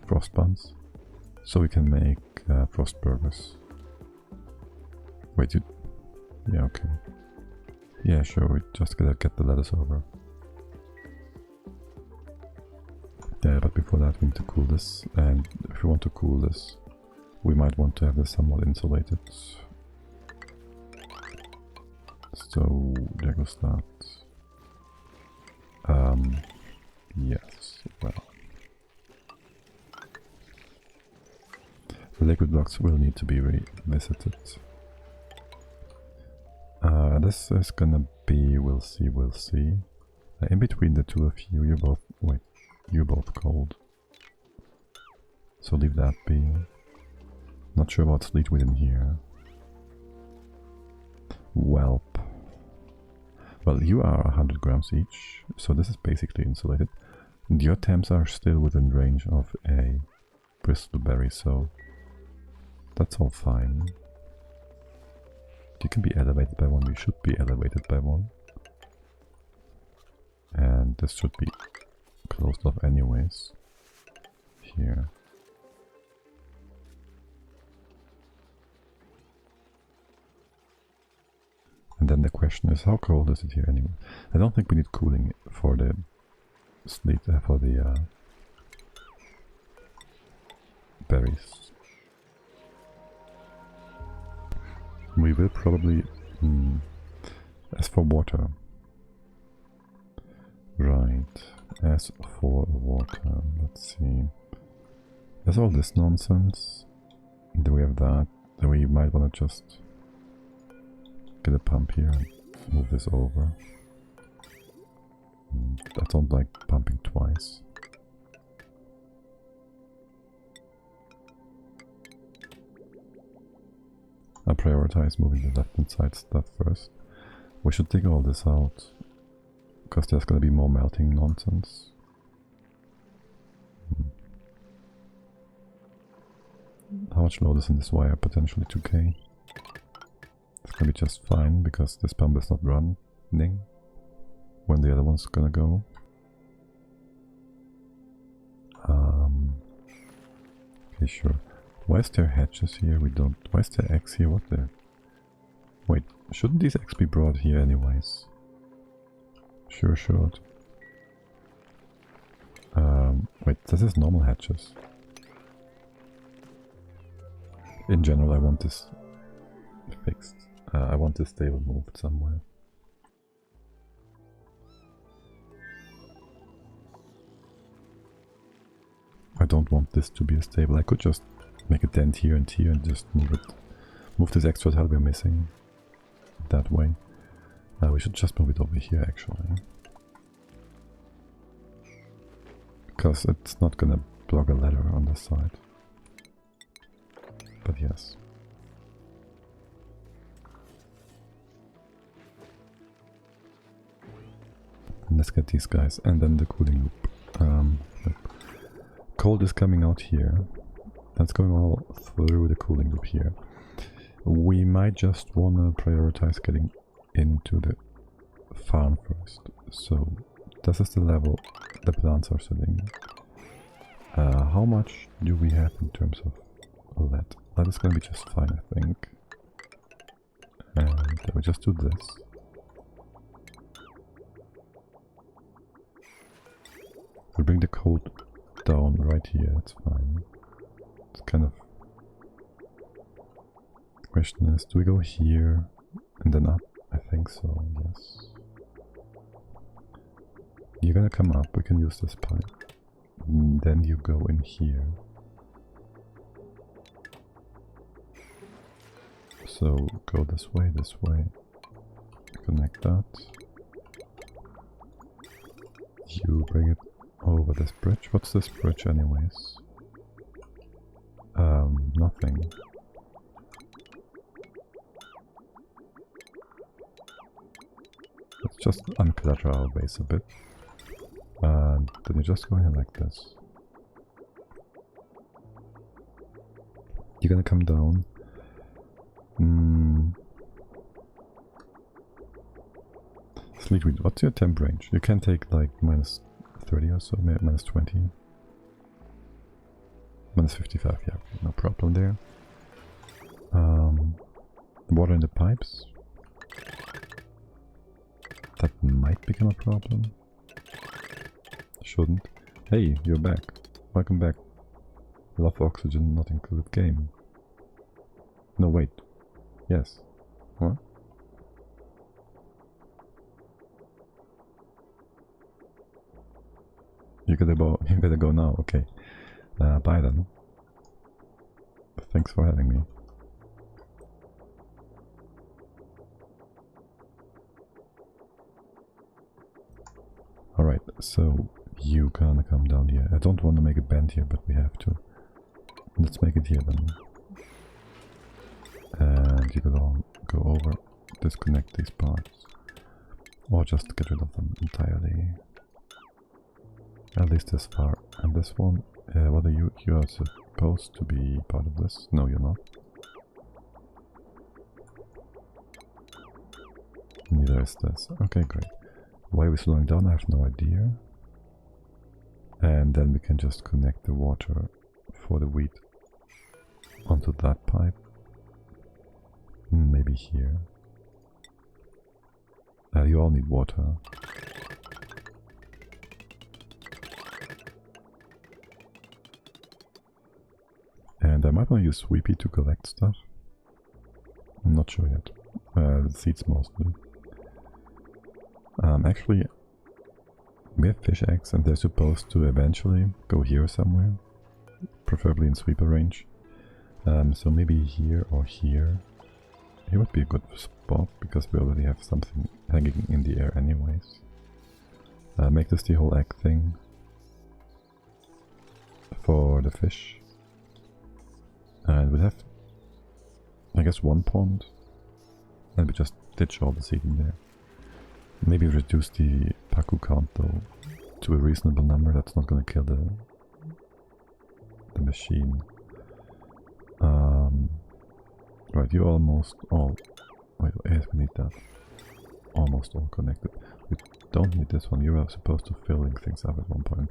Frost buns, so we can make frost burgers. Wait, yeah, okay. Yeah, sure. We just gotta get the lettuce over. Yeah, but before that, we need to cool this. And if we want to cool this, we might want to have this somewhat insulated. So there goes that. Yes, well. The liquid blocks will need to be revisited. This is gonna be, we'll see. In between the two of you, you're both cold. So leave that be. Not sure about sleet within here. Welp. Well, you are 100 grams each, so this is basically insulated. And your temps are still within range of a bristleberry, so that's all fine. You can be elevated by one, we should be elevated by one. And this should be closed off anyways. Here. And then the question is, how cold is it here anyway? I don't think we need cooling for the sleet, for the berries. We will probably... as for water. Right. As for water, let's see. There's all this nonsense. Do we have that? Then we might want to just get a pump here and move this over. I don't like pumping twice. I prioritize moving the left hand side stuff first. We should dig all this out, because there's gonna be more melting nonsense. How much load is in this wire? Potentially 2k. It's gonna be just fine, because this pump is not running when the other one's gonna go. Okay, sure. Why is there hatches here? We don't... Why is there eggs here? What the... Wait, shouldn't these eggs be brought here anyways? Sure should. Wait, this is normal hatches. In general, I want this fixed. I want this table moved somewhere. I don't want this to be a stable. I could just make a dent here and just move it. Move this extra tile we're missing that way. We should just move it over here actually. Because it's not gonna block a ladder on this side. But yes. Let's get these guys and then the cooling loop. Cold is coming out here. That's going all through the cooling loop here. We might just wanna prioritize getting into the farm first. So this is the level the plants are sitting. How much do we have in terms of lead? Lead is gonna be just fine, I think. And we just do this. We'll bring the cold down right here, it's fine. It's kind of... The question is, do we go here and then up? I think so, yes. You're gonna come up, we can use this pipe. And then you go in here. So go this way, connect that. You bring it over this bridge. What's this bridge anyways? Nothing. Let's just unclutter our base a bit. And then you just go in like this. You're gonna come down. Fleet Read, what's your temp range? You can take like minus 30 or so, minus 20. Minus 55, yeah, no problem there. Water in the pipes. That might become a problem. Shouldn't. Hey, you're back. Welcome back. Love oxygen not included game. No, wait. Yes. What? You gotta go now, okay. Bye then. Thanks for having me. Alright, so you gonna come down here. I don't want to make a bend here, but we have to. Let's make it here then. And you gotta go over, disconnect these parts. Or just get rid of them entirely. At least this far. And this one, what are you? You are supposed to be part of this? No, you're not. Neither is this. Okay, great. Why are we slowing down? I have no idea. And then we can just connect the water for the wheat onto that pipe. Maybe here. You all need water. And I might want to use Sweepy to collect stuff. I'm not sure yet. Seeds mostly. Actually, we have fish eggs and they're supposed to eventually go here somewhere. Preferably in sweeper range. So maybe here or here. Here would be a good spot because we already have something hanging in the air anyways. Make this the whole egg thing. For the fish. And we'll have, I guess, one pond. And we just ditch all the seed in there. Maybe reduce the Paku count though to a reasonable number. That's not gonna kill the machine. Right, you almost all. Wait, yes, we need that. Almost all connected. We don't need this one. You are supposed to filling things up at one point.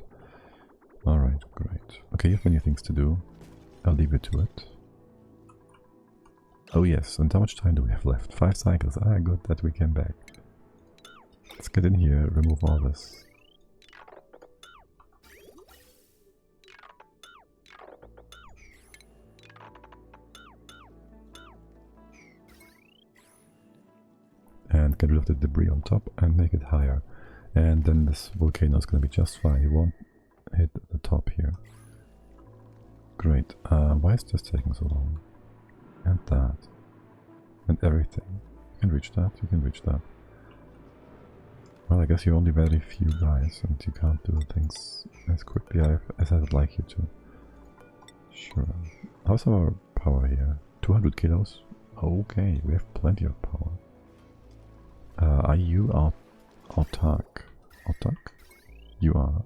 Alright, great. Okay, you have many things to do. I'll leave you to it. Oh yes, and how much time do we have left? 5 cycles. Ah, good that we came back. Let's get in here, remove all this. And get rid of the debris on top and make it higher. And then this volcano is going to be just fine. It won't hit the top here. Great. Why is this taking so long? And that. And everything. You can reach that, you can reach that. Well, I guess you're only very few guys and you can't do things as quickly as I'd like you to. Sure. How's our power here? 200 kilos? Okay, we have plenty of power. Are you autark? Autark? You are.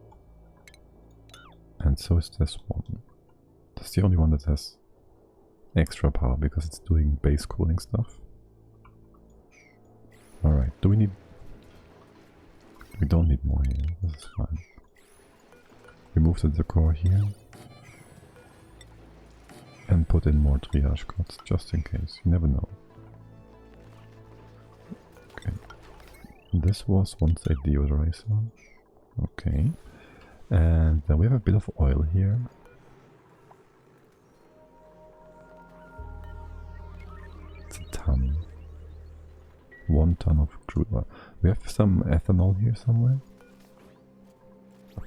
And so is this one. That's the only one that has extra power because it's doing base cooling stuff. Alright, do we need... We don't need more here, this is fine. We move the decor here. And put in more triage codes, just in case, you never know. Okay. This was once a deodorizer. Okay. And then we have a bit of oil here. It's a ton. 1 ton of crude oil. We have some ethanol here somewhere.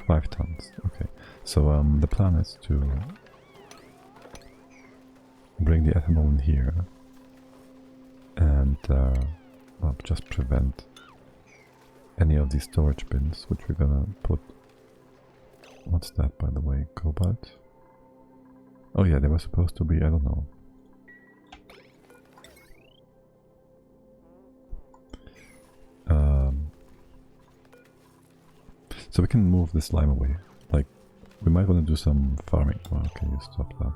5 tons. Okay. So the plan is to bring the ethanol in here and well, just prevent any of these storage bins, which we're gonna put. What's that, by the way? Cobalt? Oh yeah, they were supposed to be, I don't know. So we can move this lime away. Like, we might want to do some farming. Well, can you stop that?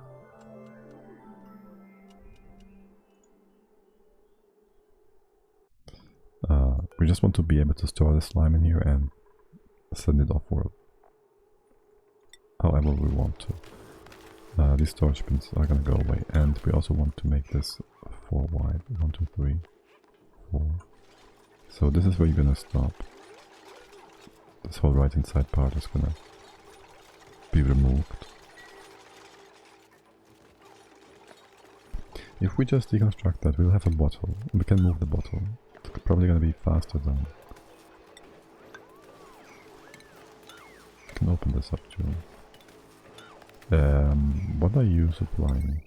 We just want to be able to store the slime in here and send it off-world however we want to. These storage bins are gonna go away, and we also want to make this 4 wide. 1, 2, 3, 4. So this is where you're gonna stop. This whole right hand side part is gonna be removed. If we just deconstruct that, we'll have a bottle. We can move the bottle. It's probably gonna be faster than... I can open this up too. What are you supplying?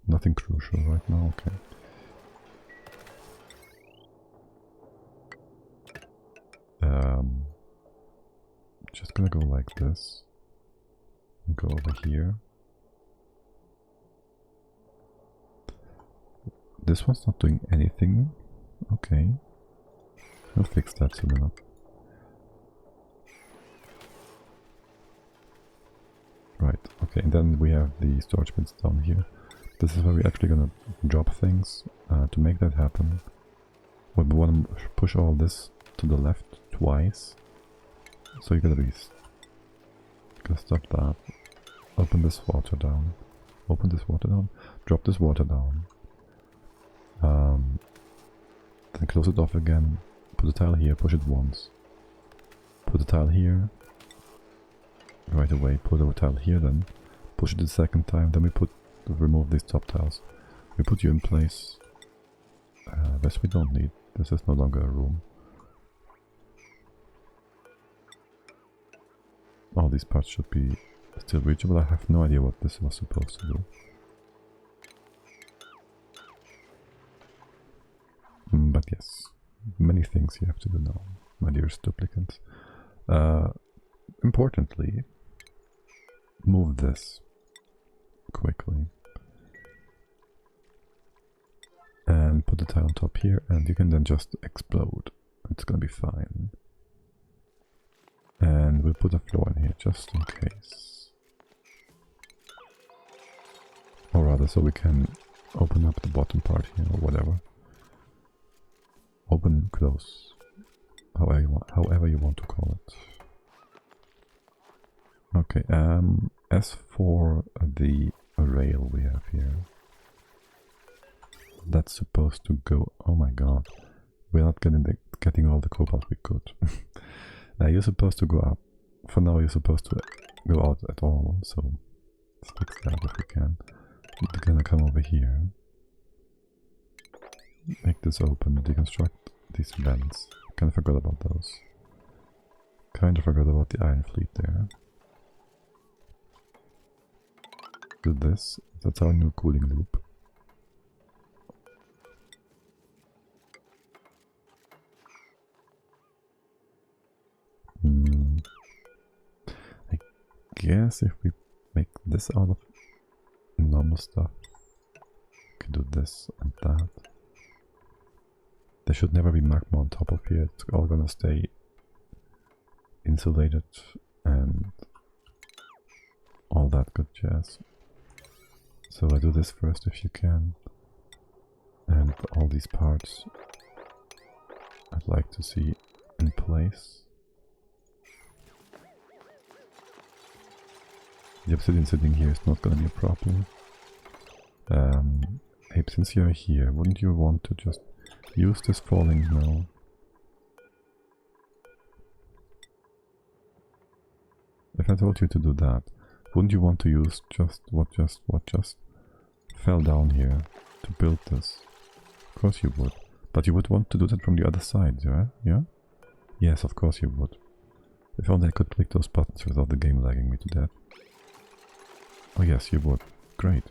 Nothing crucial right now, okay. Just gonna go like this. Go over here. This one's not doing anything. Okay. I'll fix that soon enough. Right, okay, and then we have the storage bins down here. This is where we're actually gonna drop things. To make that happen, we want to push all this to the left twice. So you're gonna stop that. Open this water down. Open this water down. Drop this water down. Then close it off again. Put the tile here. Push it once. Put the tile here. Right away. Put the tile here. Then push it the second time. Then we remove these top tiles. We put you in place. This we don't need. This is no longer a room. All these parts should be still reachable. I have no idea what this was supposed to do. But yes, many things you have to do now, my dearest duplicants. Importantly, move this quickly. And put the tile on top here, and you can then just explode. It's gonna be fine. And we'll put a floor in here just in case. Or rather, so we can open up the bottom part here or whatever. Open, close, however you want to call it. Okay, as for the rail we have here, that's supposed to go... Oh my god, we're not getting all the cobalt we could. You're supposed to go up. For now you're supposed to go out at all, so let's fix that if we can. We're gonna come over here. Make this open, deconstruct these vents. Kinda forgot about those. Kinda forgot about the iron fleet there. Do this. That's our new cooling loop. I guess if we make this out of normal stuff, we can do this and that. There should never be magma on top of here. It's all gonna stay insulated and all that good jazz. So I do this first if you can. And all these parts I'd like to see in place. The obsidian sitting here is not gonna be a problem. Abe, since you're here, wouldn't you want to just use this falling now? If I told you to do that, wouldn't you want to use just what just fell down here to build this? Of course you would. But you would want to do that from the other side, yeah? Yeah? Yes, of course you would. If only I could click those buttons without the game lagging me to death. Oh yes, you would. Great.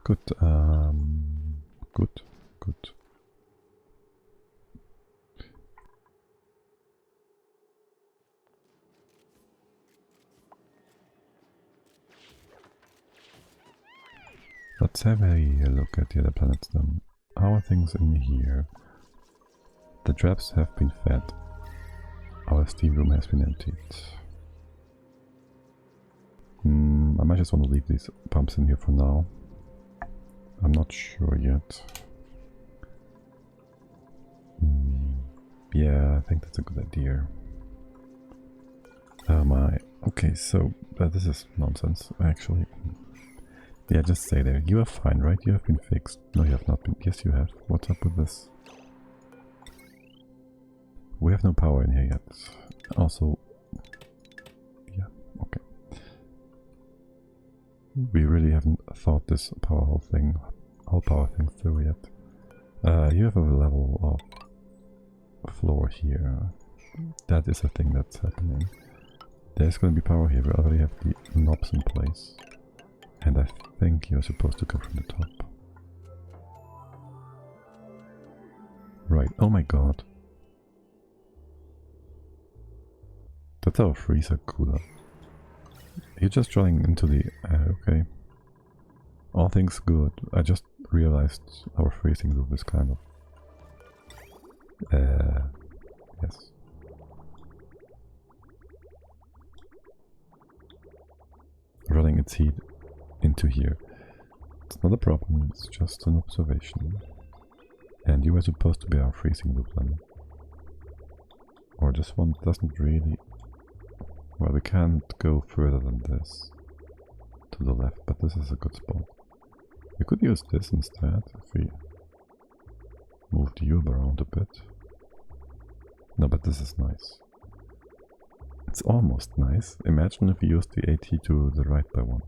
Good, good. let's have a look at the other planets then. How are things in here? The traps have been fed. Our steam room has been emptied. I might just want to leave these pumps in here for now. I'm not sure yet. Yeah, I think that's a good idea. Okay, so this is nonsense, actually. Yeah, just stay there. You are fine, right? You have been fixed. No, you have not been. Yes, you have. What's up with this? We have no power in here yet. Also, yeah, okay. We really haven't thought this whole power thing through yet. You have a level of floor here. That is a thing that's happening. There's going to be power here. We already have the knobs in place. And I think you're supposed to come from the top. Right, oh my god. That's our freezer cooler. You're just running into the... okay. All things good. I just realized our freezing loop is kind of... yes. Running its heat into here. It's not a problem, it's just an observation. And you were supposed to be our freezing loop then. Or this one doesn't really... Well, we can't go further than this. To the left, but this is a good spot. We could use this instead, if we move the cube around a bit. No, but this is nice. It's almost nice. Imagine if we used the AT to the right by one.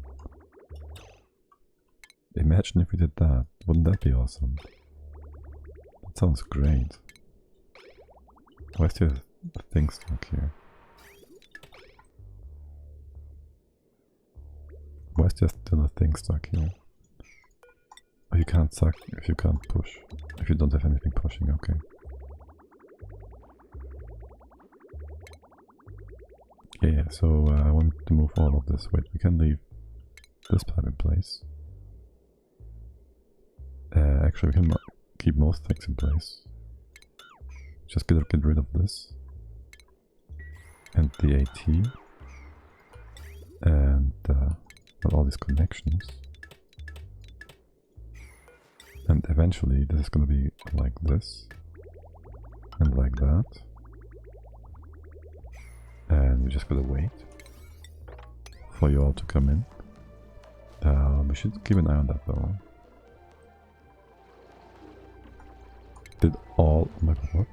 Imagine if we did that. Wouldn't that be awesome? That sounds great. Why is there a thing stuck here? Why is there still a thing stuck here? Oh, you can't suck if you can't push. If you don't have anything pushing, okay. Yeah, so I want to move all of this. Wait, we can leave this pipe in place. Actually, we can keep most things in place. Just get rid of this. And the AT. And well, all these connections. And eventually this is going to be like this. And like that. And we just gotta wait for you all to come in. We should keep an eye on that though. Oh my god, what?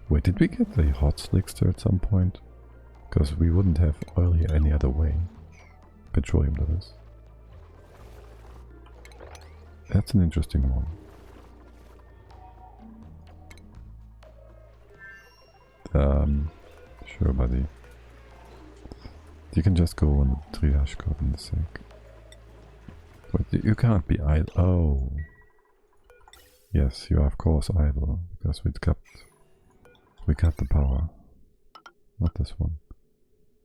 Wait, did we get the hot slickster at some point? Because we wouldn't have oil here any other way. Petroleum, that is. That's an interesting one. Sure, buddy. You can just go on the triage code in a sec. But you can't be idle. Oh. Yes, you are of course idle, because we cut the power. Not this one.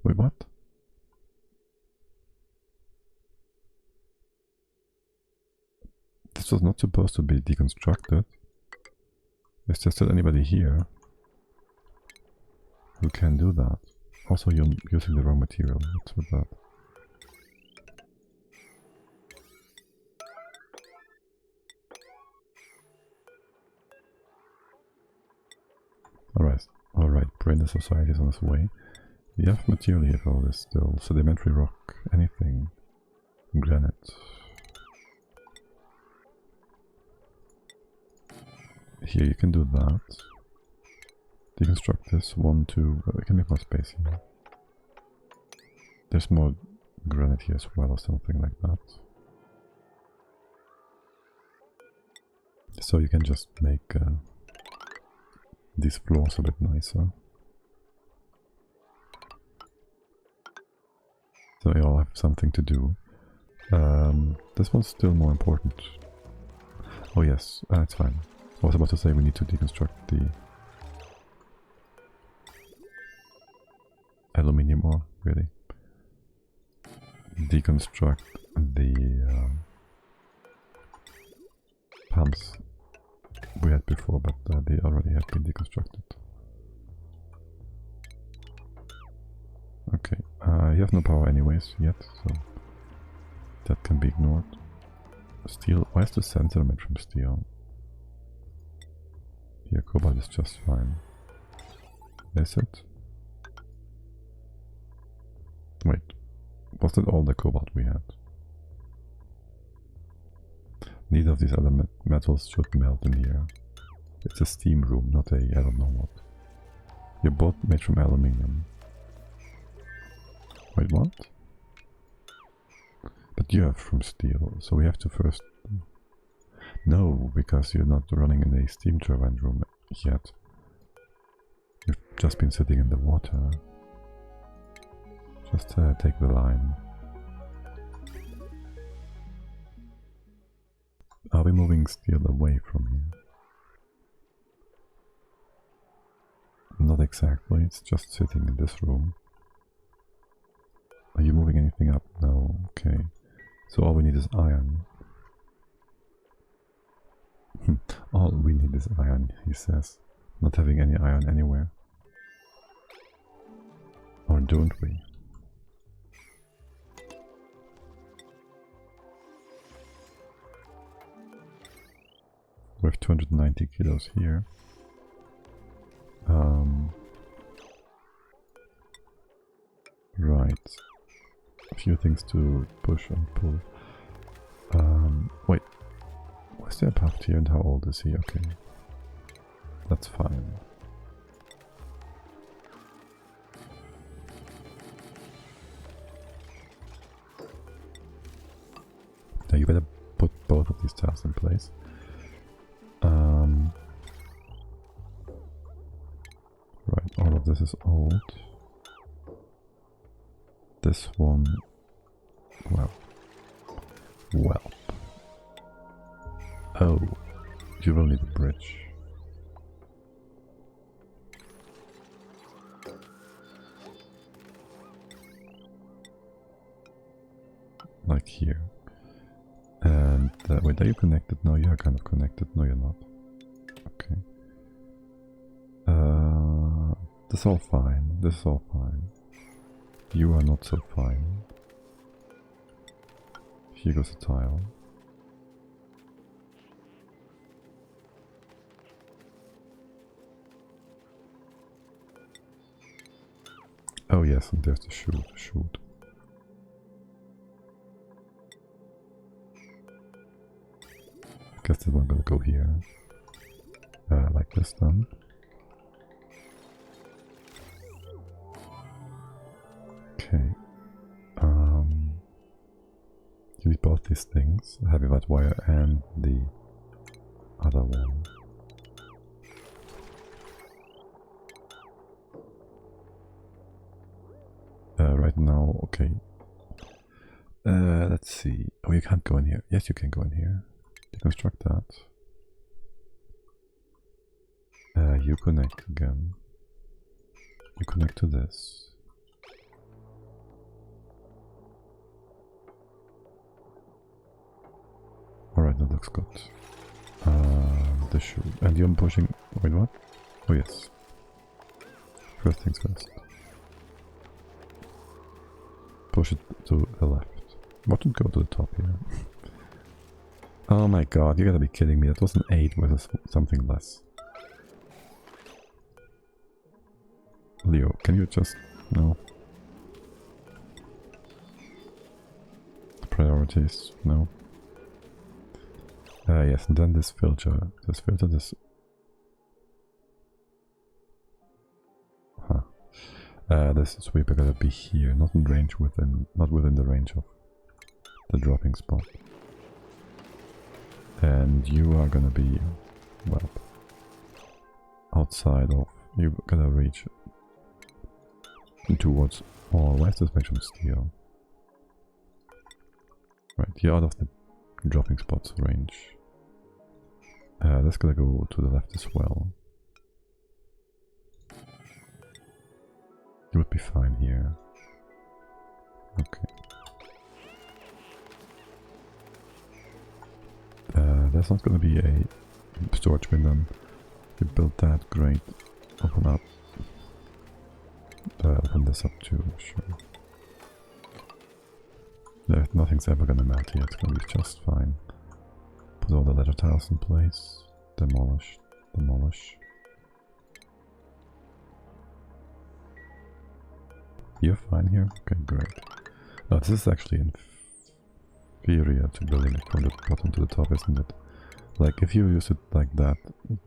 Wait, what? This was not supposed to be deconstructed. Is there still anybody here who can do that? Also, you're using the wrong material. What's with that? Alright, Brainless Society is on its way. We have material here for all this still. Sedimentary rock, anything. Granite. Here you can do that. Deconstruct this, 1, 2, we can make more space here. There's more granite here as well or something like that. So you can just make these floors a bit nicer. So you all have something to do. This one's still more important. Oh yes, it's fine. I was about to say we need to deconstruct the aluminium ore, really. Deconstruct the alarms we had before, but they already have been deconstructed. Okay, you have no power anyways yet, so that can be ignored. Steel, why is the sensor made from steel? Here, cobalt is just fine. Is it? Wait, was that all the cobalt we had? Neither of these other metals should melt in here. It's a steam room, not a I don't know what. You're both made from aluminium. Wait, what? But you are from steel, so we have to first... No, because you're not running in a steam turbine room yet. You've just been sitting in the water. Just take the line. Are we moving steel away from here? Not exactly, it's just sitting in this room. Are you moving anything up? No, okay. So all we need is iron. All we need is iron, he says. Not having any iron anywhere. Or don't we? We have 290 kilos here. Right. A few things to push and pull. Wait. Was there a path here and how old is he? Okay. That's fine. Now you better put both of these tasks in place. Right, all of this is old. This one, well. Oh, you will need a bridge. Like here. And wait, are you connected? No, you are kind of connected. No, you're not. Okay. This is all fine. This is all fine. You are not so fine. Here goes a tile. Oh yes, and there's the chute. I guess this one gonna go here. Like this then. Okay. You need both these things, a heavy wire wire and the other one. Right now, okay. Let's see. Oh, you can't go in here. Yes, you can go in here. Deconstruct that. You connect again. You connect to this. Alright, that looks good. The shoe. And you're pushing... Wait, what? Oh yes. First things first. Push it to the left. What did go to the top here? Oh my god, you gotta be kidding me. That was an 8 versus something less. Leo, can you just... No. Priorities, no. Yes, and then this filter. This... Huh. This sweeper gotta be here, not in range not within the range of the dropping spot. And you are gonna be, well, outside of... You're gonna reach towards... Oh, why is this made from steel? Right, you're out of the dropping spot's range. That's gonna go to the left as well. You would be fine here. Okay. there's not going to be a storage bin then. You built that, great. Open up. Open this up too, sure. Nothing's ever gonna melt here, it's gonna be just fine. Put all the ladder tiles in place. Demolish. Demolish. You're fine here? Okay, great. Now this is actually inferior to building it from the bottom to the top, isn't it? Like, if you use it like that,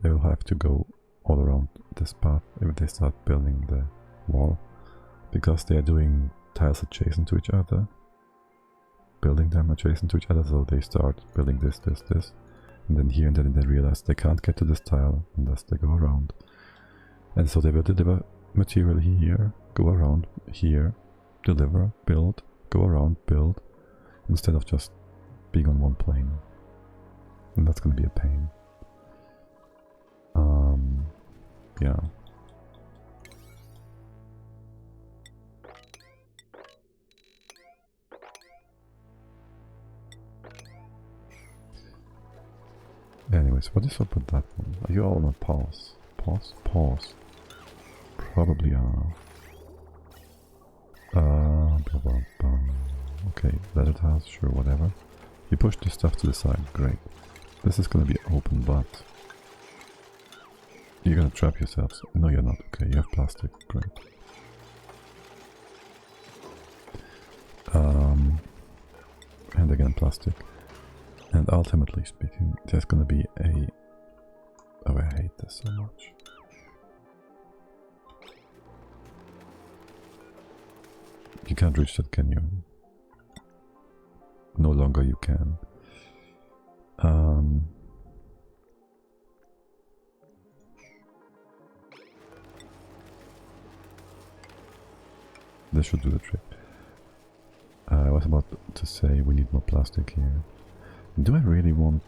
they'll have to go all around this path if they start building the wall. Because they are doing tiles adjacent to each other. Building them adjacent to each other, so they start building this, this, this. And then here and then they realize they can't get to this tile, and thus they go around. And so they will deliver material here, go around here, deliver, build, go around, build, instead of just being on one plane. And that's going to be a pain. Yeah. Anyways, what is up with that one? Are you all on a pause? Pause? Pause. Probably are. Blah, blah, blah. Okay, ladder tiles, sure, whatever. You push this stuff to the side, great. This is gonna be open, but you're gonna trap yourselves. No, you're not. Okay, you have plastic, great. And again, plastic. And ultimately speaking, there's gonna be a... Oh, I hate this so much. You can't reach that, can you? No longer you can. This should do the trick. I was about to say we need more plastic here. Do I really want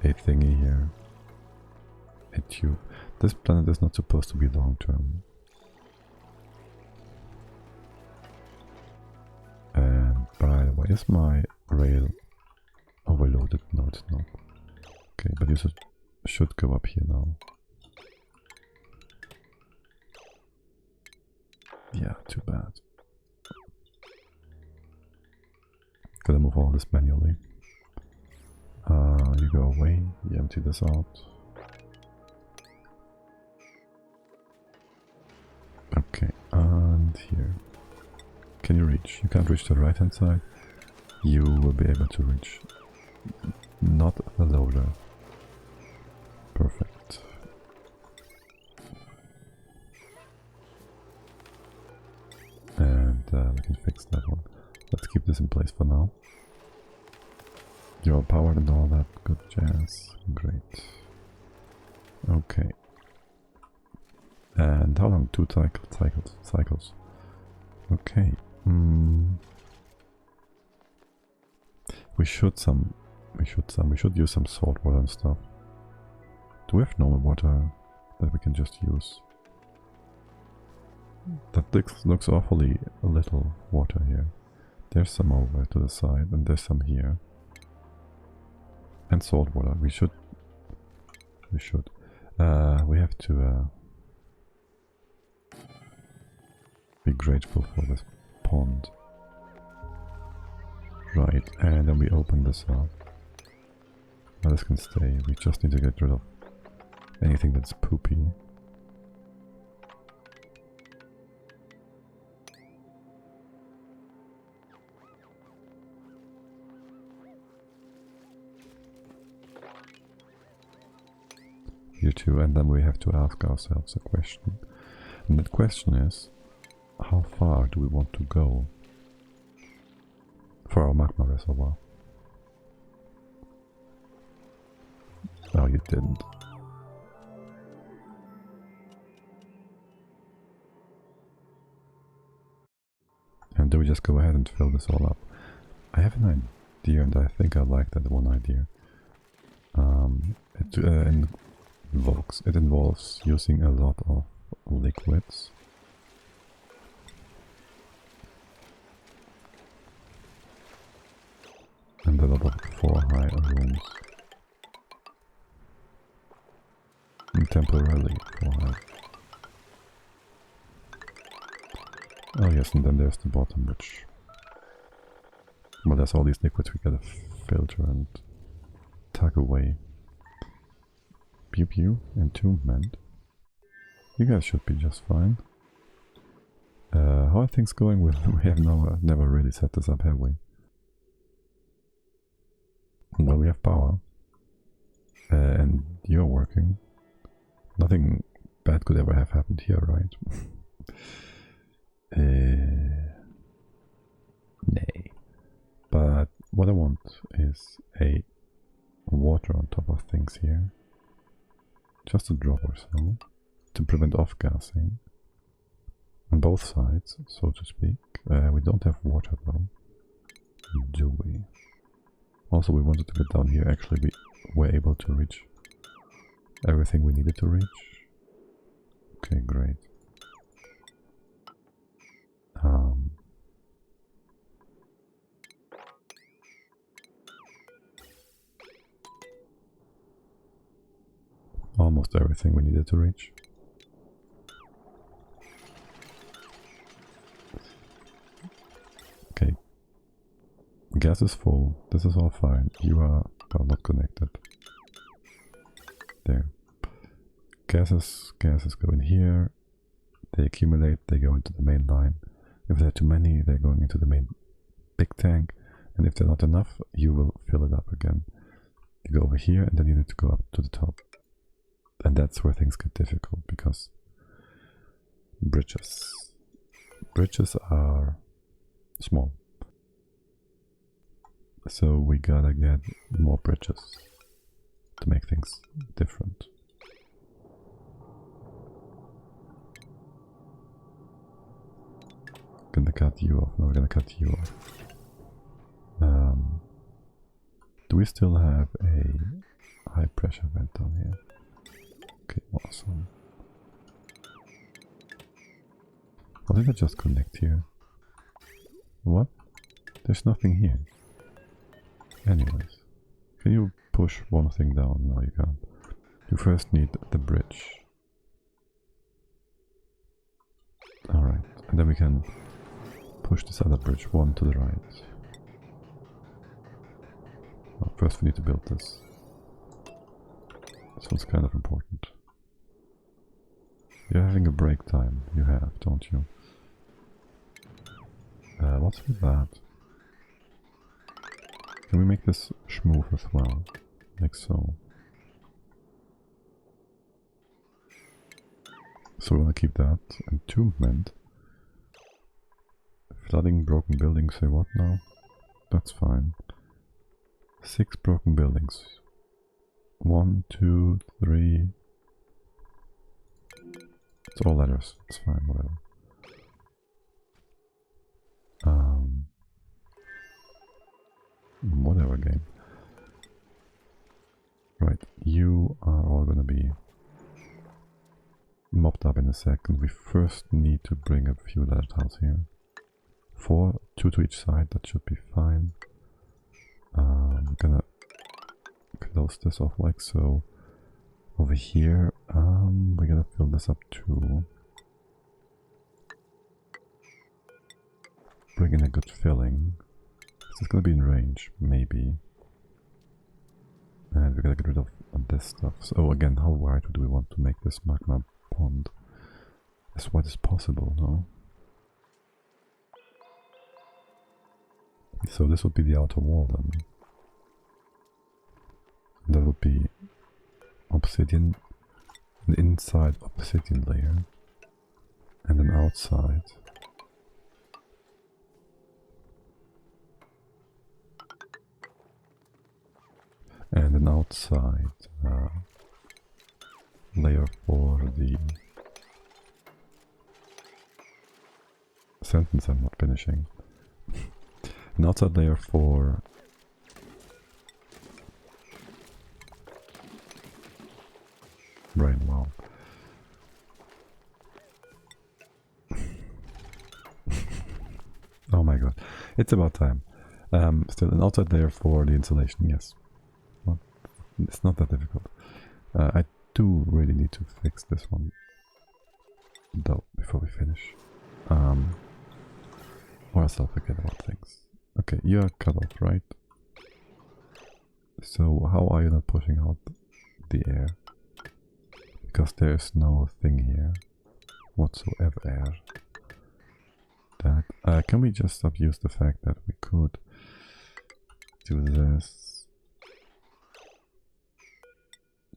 a thingy here? A tube. This planet is not supposed to be long term. And by the way, is my rail overloaded? No, it's not. Okay, but you should go up here now. Yeah, too bad. Gotta move all this manually. You go away, you empty this out. Okay, and here. Can you reach? You can't reach the right hand side. You will be able to reach. Not the loader. Perfect. And we can fix that one. Let's keep this in place for now. You're all powered and all that good jazz. Great. Okay. And how long? 2 cycles. Okay. We should use some salt water and stuff. Do we have normal water that we can just use? That looks awfully little water here. There's some over to the side, and there's some here. And salt water. We have to be grateful for this pond. Right, and then we open this up. Now this can stay. We just need to get rid of anything that's poopy. Here too, and then we have to ask ourselves a question. And that question is, how far do we want to go for our magma reservoir? Oh, you didn't. And do we just go ahead and fill this all up? I have an idea, and I think I like that one idea. It involves using a lot of liquids. a lot of 4 high rooms. And temporarily 4 high. Oh yes, and then there's the bottom, which... Well, there's all these liquids we gotta filter and tug away. Pew pew, entombment. You guys should be just fine. How are things going with... We have never really set this up, have we? Well, we have power. And you're working. Nothing bad could ever have happened here, right? Nay. But what I want is a water on top of things here. Just a drop or so. To prevent off-gassing. On both sides, so to speak. We don't have water though. Do we? Also, we wanted to get down here. Actually, we were able to reach everything we needed to reach. Okay, great. Almost everything we needed to reach. Okay. Gas is full. This is all fine. You are well, not connected. There. Gases go in here. They accumulate, they go into the main line. If there are too many, they're going into the main big tank. And if they're not enough, you will fill it up again. You go over here and then you need to go up to the top. And that's where things get difficult because bridges. Bridges are small. So we gotta get more bridges to make things different. Gonna cut you off. No, we're gonna cut you off. Do we still have a high pressure vent down here? Okay, awesome. Why did I just connect here? What? There's nothing here. Anyways, can you push one thing down? No, you can't. You first need the bridge. Alright, and then we can push this other bridge one to the right. Well, first we need to build this. This one's kind of important. You're having a break time, you have, don't you? What's with that? Can we make this smooth as well? Like so. So we want to keep that. Entombment. Flooding, broken buildings, say what now? That's fine. 6 broken buildings. 1, 2, 3. It's all letters. It's fine, whatever. Whatever game. Right, you are all gonna be mopped up in a second. We first need to bring a few ladder tiles here. 4, 2 to each side, that should be fine. I'm gonna close this off like so. Over here, we gotta fill this up too. Bring in a good filling. Is this gonna be in range? Maybe. And we gotta get rid of this stuff. So again, how wide do we want to make this magma pond? As wide as possible, no? So this would be the outer wall then. And that would be obsidian, an inside obsidian layer, and an outside. And an outside layer for the sentence I'm not finishing. An outside layer for brain, wow. Oh my god, it's about time. Still an outside layer for the insulation, yes. Well, it's not that difficult. I do really need to fix this one, though, before we finish. Or else I'll forget about things. Okay, you're cut off, right? So how are you not pushing out the air? Because there's no thing here whatsoever. That can we just abuse the fact that we could do this?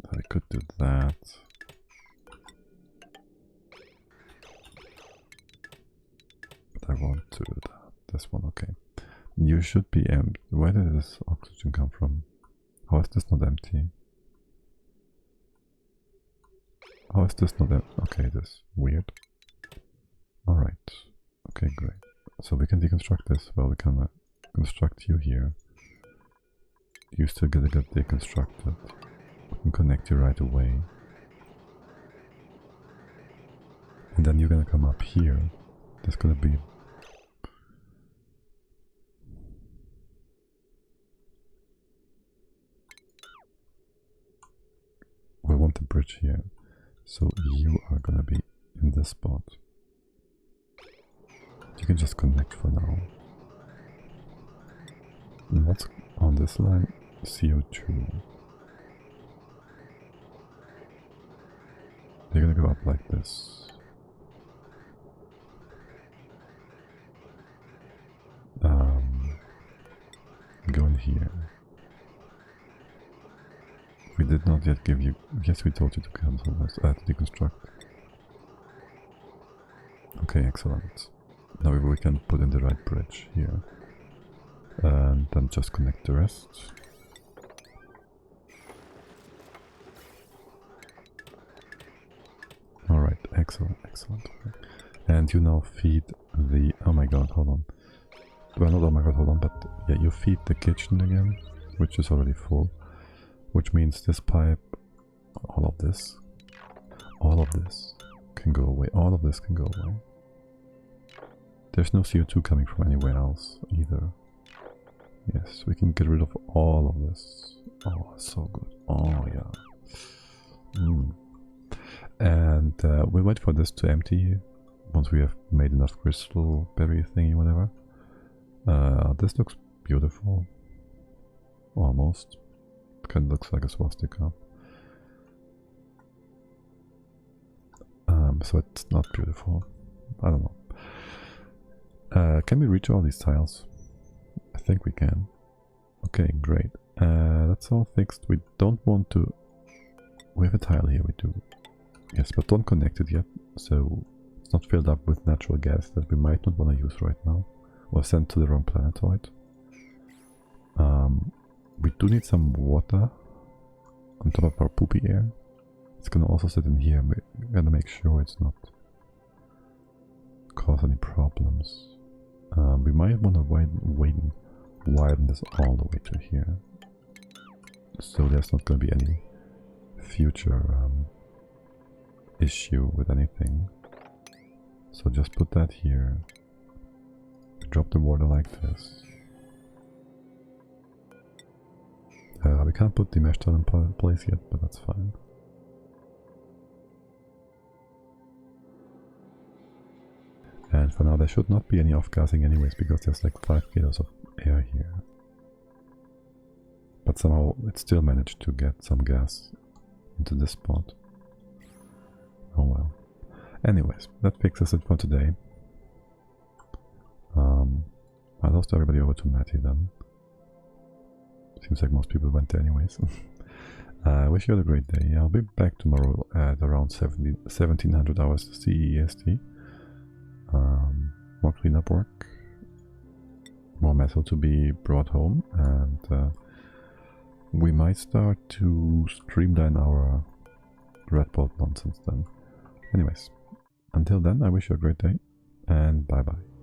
That we could do that. But I want to do that. This one, okay. You should be empty. Where did this oxygen come from? How is this not empty? How is this not empty? Okay, it is. Weird. Alright. Okay, great. So we can deconstruct this. Well, we can construct you here. You still get deconstructed. We can connect you right away. And then you're gonna come up here. There's gonna be... We want the bridge here. So you are gonna be in this spot. You can just connect for now. And what's on this line? CO2. They're gonna go up like this. Go in here. We did not yet give you... Yes, we told you to cancel this, to deconstruct. Okay, excellent. Now we can put in the right bridge here. And then just connect the rest. Alright, excellent, excellent. And you now feed the... Oh my god, hold on. Well, not oh my god, hold on, but yeah, you feed the kitchen again, which is already full. Which means this pipe, all of this can go away. All of this can go away. There's no CO2 coming from anywhere else either. Yes, we can get rid of all of this. Oh, so good. Oh, yeah. And we'll wait for this to empty once we have made enough crystal berry thingy, whatever. This looks beautiful. Almost. Kind of looks like a swastika. So it's not beautiful. I don't know. Can we reach all these tiles? I think we can. Okay, great. That's all fixed. We don't want to... We have a tile here, we do. Yes, but don't connect it yet. So it's not filled up with natural gas that we might not want to use right now. Or send to the wrong planetoid. We do need some water on top of our poopy air. It's gonna also sit in here. We're gonna make sure it's not cause any problems. We might want to widen this all the way to here, so there's not gonna be any future issue with anything. So just put that here. Drop the water like this. We can't put the mesh tile in place yet, but that's fine. And for now there should not be any off-gassing anyways, because there's like 5 kilos of air here. But somehow it still managed to get some gas into this spot. Oh well. Anyways, that fixes it for today. I lost everybody over to MaDiAA then. Seems like most people went there anyways. I wish you had a great day. I'll be back tomorrow at around 1700 hours CEST. More cleanup work. More metal to be brought home. And we might start to streamline our red bolt nonsense then. Anyways, until then, I wish you a great day. And bye bye.